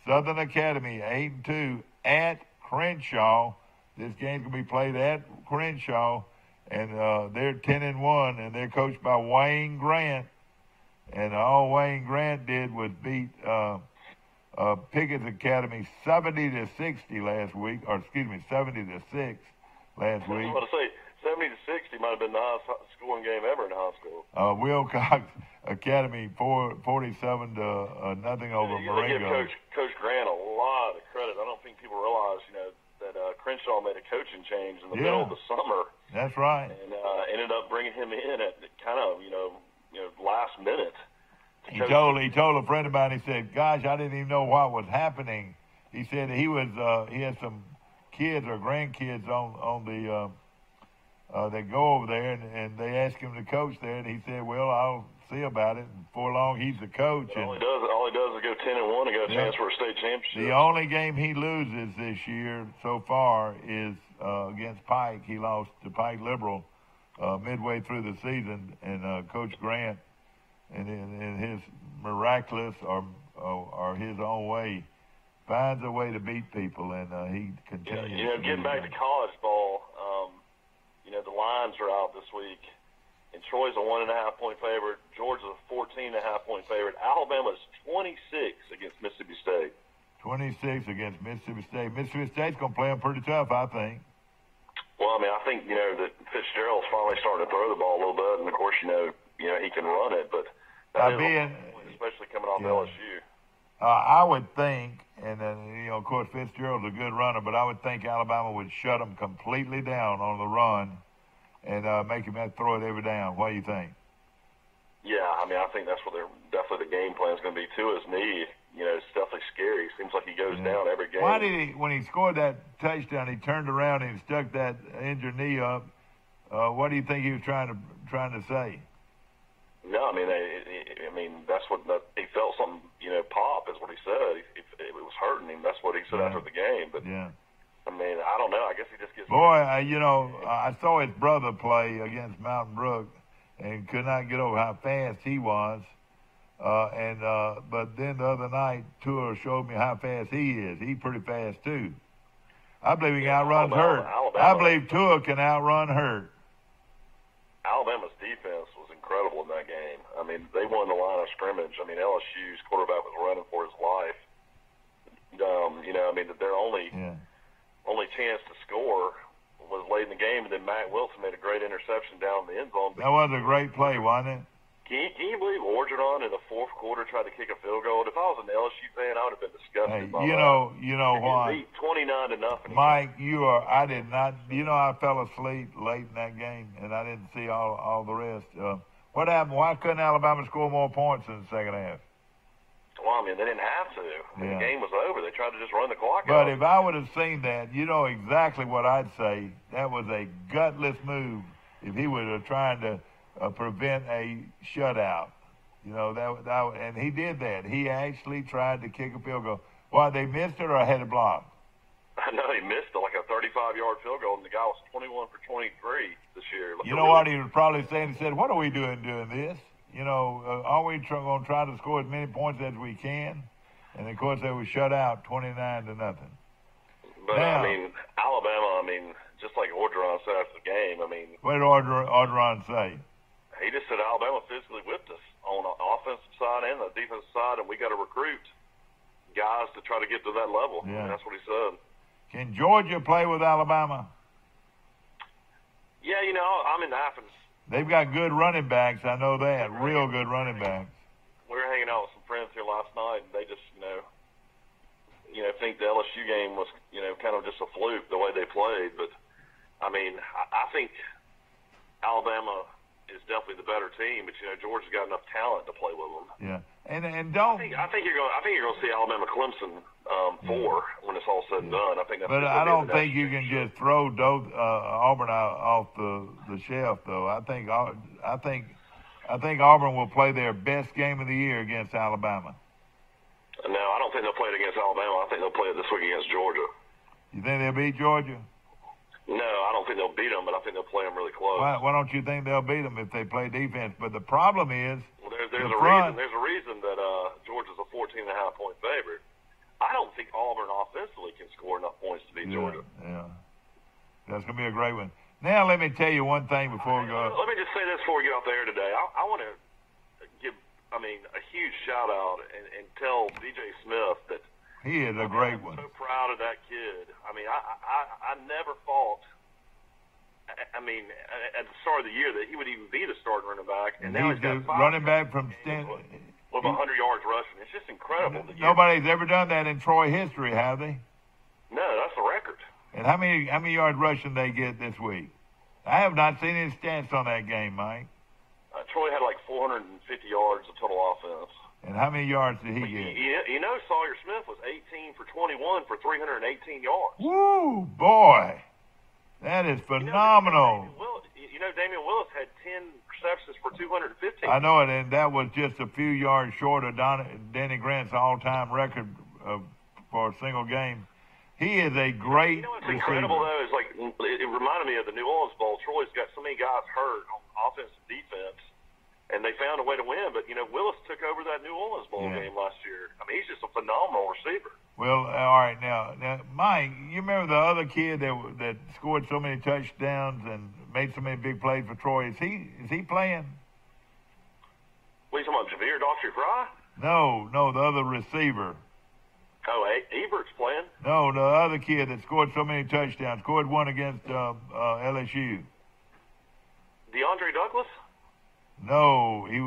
Southern Academy 8-2 at Crenshaw. This game's going to be played at Crenshaw, and they're 10-1, and they're coached by Wayne Grant. And all Wayne Grant did was beat Pickett's Academy 70-60 last week, or excuse me, 70-6 last week.
I was going to say 70-60 might have been the highest scoring game ever in high school.
Wilcox Academy 47 to nothing over Marengo.
You give Coach Grant a lot of credit. I don't think people realize, that Crenshaw made a coaching change in the middle of the summer.
That's right.
And ended up bringing him in at kind of, last minute.
He told a friend of mine, he said, gosh, I didn't even know what was happening. He said he had some kids or grandkids on the that go over there, and they asked him to coach there, and he said, well, I'll see about it. And before long, he's the coach.
All he does is go 10-1 and go a chance for a state championship.
The only game he loses this year so far is against Pike. He lost to Pike Liberal midway through the season, and Coach Grant, in his miraculous or his own way, finds a way to beat people, and he continues.
Getting back to college ball, the lines are out this week. And Troy's a 1.5-point favorite. Georgia's a 14.5-point favorite. Alabama's 26 against Mississippi State.
26 against Mississippi State. Mississippi State's going to play them pretty tough, I think.
Well, I think, that Fitzgerald's finally starting to throw the ball a little bit. And, of course, he can run it. But especially coming off LSU.
I would think, and then, of course, Fitzgerald's a good runner, but I would think Alabama would shut them completely down on the run and make him have to throw it every down. What do you think?
Yeah, I think that's what definitely the game plan is going to be, too. His knee, it's definitely scary. Seems like he goes down every game.
Why did when he scored that touchdown, he turned around and stuck that injured knee up? What do you think he was trying to say?
No, that's what he felt something, pop is what he said. It was hurting him. That's what he said after the game. But I don't know. I guess he just gets.
Boy, I saw his brother play against Mountain Brook and could not get over how fast he was. But then the other night, Tua showed me how fast he is. He's pretty fast too. I believe he can outrun Hurt. I believe Tua can outrun Hurt.
Alabama's defense was incredible in that game. They won the line of scrimmage. LSU's quarterback was running for his life. Their only chance to score was late in the game, and then Matt Wilson made a great interception down in the end zone.
That was a great play, wasn't it?
Can you believe Orgeron in the fourth quarter tried to kick a field goal? If I was an LSU fan, I would have been disgusted.
Hey, you know what?
29-0.
Mike, I did not. I fell asleep late in that game, and I didn't see all the rest. What happened? Why couldn't Alabama score more points in the second half?
Well, they didn't have to. The game was over. They tried to just run the clock out.
But if I would have seen that, you know exactly what I'd say. That was a gutless move. If he would have tried to prevent a shutout, and he did that. He actually tried to kick a field goal. Why, they missed it or had it blocked?
No, he missed like a 35-yard field goal, and the guy was 21 for 23 this year.
You know what he was probably saying? He said, what are we doing this? Are we going to try to score as many points as we can? And, of course, they were shut out 29-0.
But, now, Alabama, just like Orgeron said after the game, I mean,
What did Orgeron say?
he just said Alabama physically whipped us on the offensive side and the defensive side, and we got to recruit guys to try to get to that level.
Yeah.
And that's what he said.
Can Georgia play with Alabama?
Yeah, you know, I'm in Athens.
They've got good running backs. I know that. Real good running backs.
We were hanging out with some friends here last night, and they just, think the LSU game was, kind of just a fluke the way they played. But, I mean, I think Alabama is definitely the better team, but Georgia's got enough talent to play with them.
Yeah, and don't.
I think you're going to see Alabama Clemson 4 when it's all said and done. I think that's.
But I don't think you can just throw Auburn off the shelf, though. I think Auburn will play their best game of the year against Alabama.
No, I don't think they'll play it against Alabama. I think they'll play it this week against Georgia.
You think they'll beat Georgia?
No, I don't think they'll beat them, but I think they'll play them really close.
Why don't you think they'll beat them if they play defense? But the problem is,
there's a reason that Georgia's a 14.5-point favorite. I don't think Auburn offensively can score enough points to beat Georgia.
Yeah, that's gonna be a great one. Now let me tell you one thing before we go.
Let me just say this before we get off the air today. I want to give, a huge shout out and tell DJ Smith that
he is a great one.
I'm so proud of that kid. I mean, I never thought. I mean, at the start of the year that he would even be the starting running back, and now he's got 5
running back from Stanford
with 100 yards rushing. It's just incredible.
Nobody's ever done that in Troy history, have they?
No, that's the record.
And how many yards rushing they get this week? I have not seen any stats on that game, Mike.
Troy had like 450 yards of total offense.
And how many yards did he get?
Sawyer Smith was 18 for 21 for 318 yards.
Woo, boy. That is phenomenal.
Damian Willis had 10 receptions for 250.
I know it, and that was just a few yards short of Danny Grant's all-time record for a single game. He is a great
what's
receiver.
Incredible, though, is it reminded me of the New Orleans Bowl. Troy's got so many guys hurt on offense and defense, and they found a way to win. But, Willis took over that New Orleans Bowl game last year. I mean, he's just a phenomenal receiver.
Well, all right, now, Mike, you remember the other kid that scored so many touchdowns and made so many big plays for Troy? Is he playing?
What are you talking about, Javier Daughtry-Fry?
No, the other receiver.
Oh, Ebert's playing?
No, the other kid that scored so many touchdowns, scored one against LSU.
DeAndre Douglas?
No, he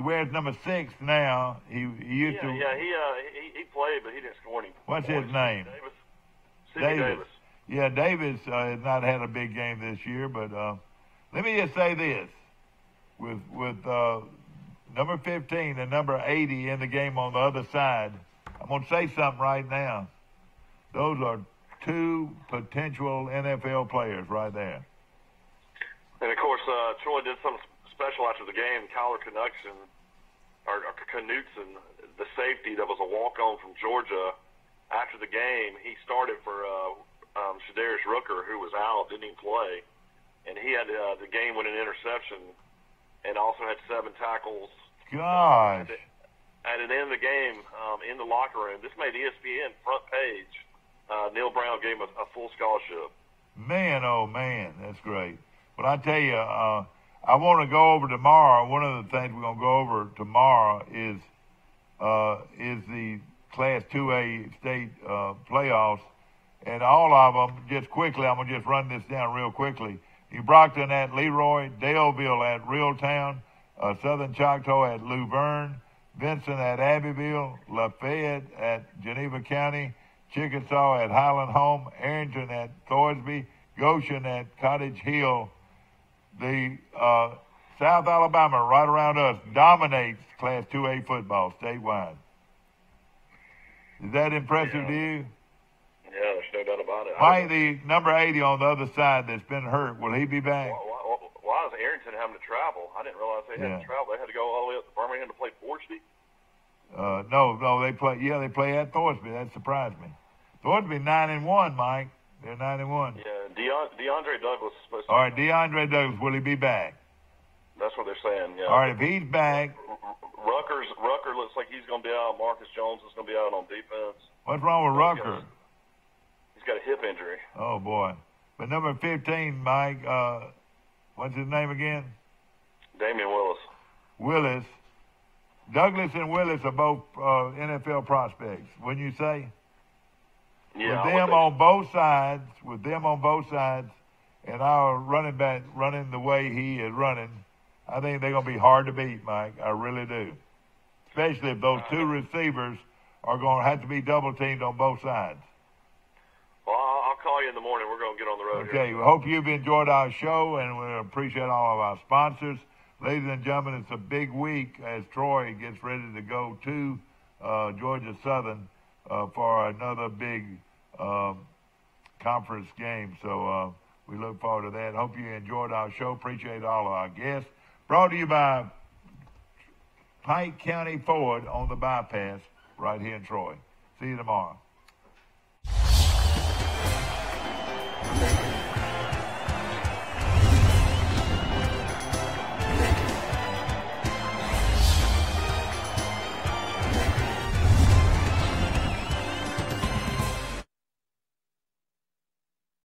wears number 6 now. He used to.
Yeah, he played, but he didn't score any.
What's his name?
Davis.
Yeah, Davis has not had a big game this year, but let me just say this: with number 15 and number 80 in the game on the other side, I'm going to say something right now. Those are 2 potential NFL players right there.
And of course, Troy did something special after the game. Kyler Knutson, the safety that was a walk-on from Georgia, after the game, he started for Shadarius Rooker, who was out, didn't even play, and he had the game-winning interception, and also had 7 tackles.
Gosh!
At the end of the game, in the locker room, this made ESPN front page. Neil Brown gave him a full scholarship.
Man, oh man, that's great. But I tell you, I want to go over tomorrow. One of the things we're going to go over tomorrow is the Class 2A state playoffs. And all of them, just quickly, I'm going to just run this down real quickly. New Brockton at Leroy, Daleville at Reeltown, Southern Choctaw at Luverne, Vincent at Abbeville, Lafayette at Geneva County, Chickasaw at Highland Home, Arrington at Thorsby, Goshen at Cottage Hill. The South Alabama, right around us, dominates Class 2A football statewide. Is that impressive to you?
Yeah, there's no doubt about it.
Mike, the number 80 on the other side that's been hurt, will he be back?
Why is Arrington having to travel? I didn't realize they had to travel. They had to go all the way up to Birmingham to play Thorsby?
No, they play. Yeah, they play at Thorsby. That surprised me. Thorsby 9-1, Mike. They're 9-1.
Yeah, DeAndre Douglas is supposed to.
All right, DeAndre Douglas, will he be back?
That's what they're saying. Yeah.
All right, if he's back.
Rucker looks like he's going to be out. Marcus Jones is going to be out on defense.
What's wrong with Rucker?
He's got a hip injury.
Oh, boy. But number 15, Mike, what's his name again?
Damian Willis.
Willis. Douglas and Willis are both NFL prospects, wouldn't you say?
Yeah.
With them on both sides, and our running back running the way he is running, I think they're going to be hard to beat, Mike. I really do. Especially if those two receivers are going to have to be double-teamed on both sides.
Well, I'll call you in the morning. We're going to get on the road
Okay,
here.
we hope you've enjoyed our show, and we appreciate all of our sponsors. Ladies and gentlemen, it's a big week as Troy gets ready to go to Georgia Southern for another big conference game. So we look forward to that. Hope you enjoyed our show. Appreciate all of our guests. Brought to you by Pike County Ford on the bypass right here in Troy. See you tomorrow.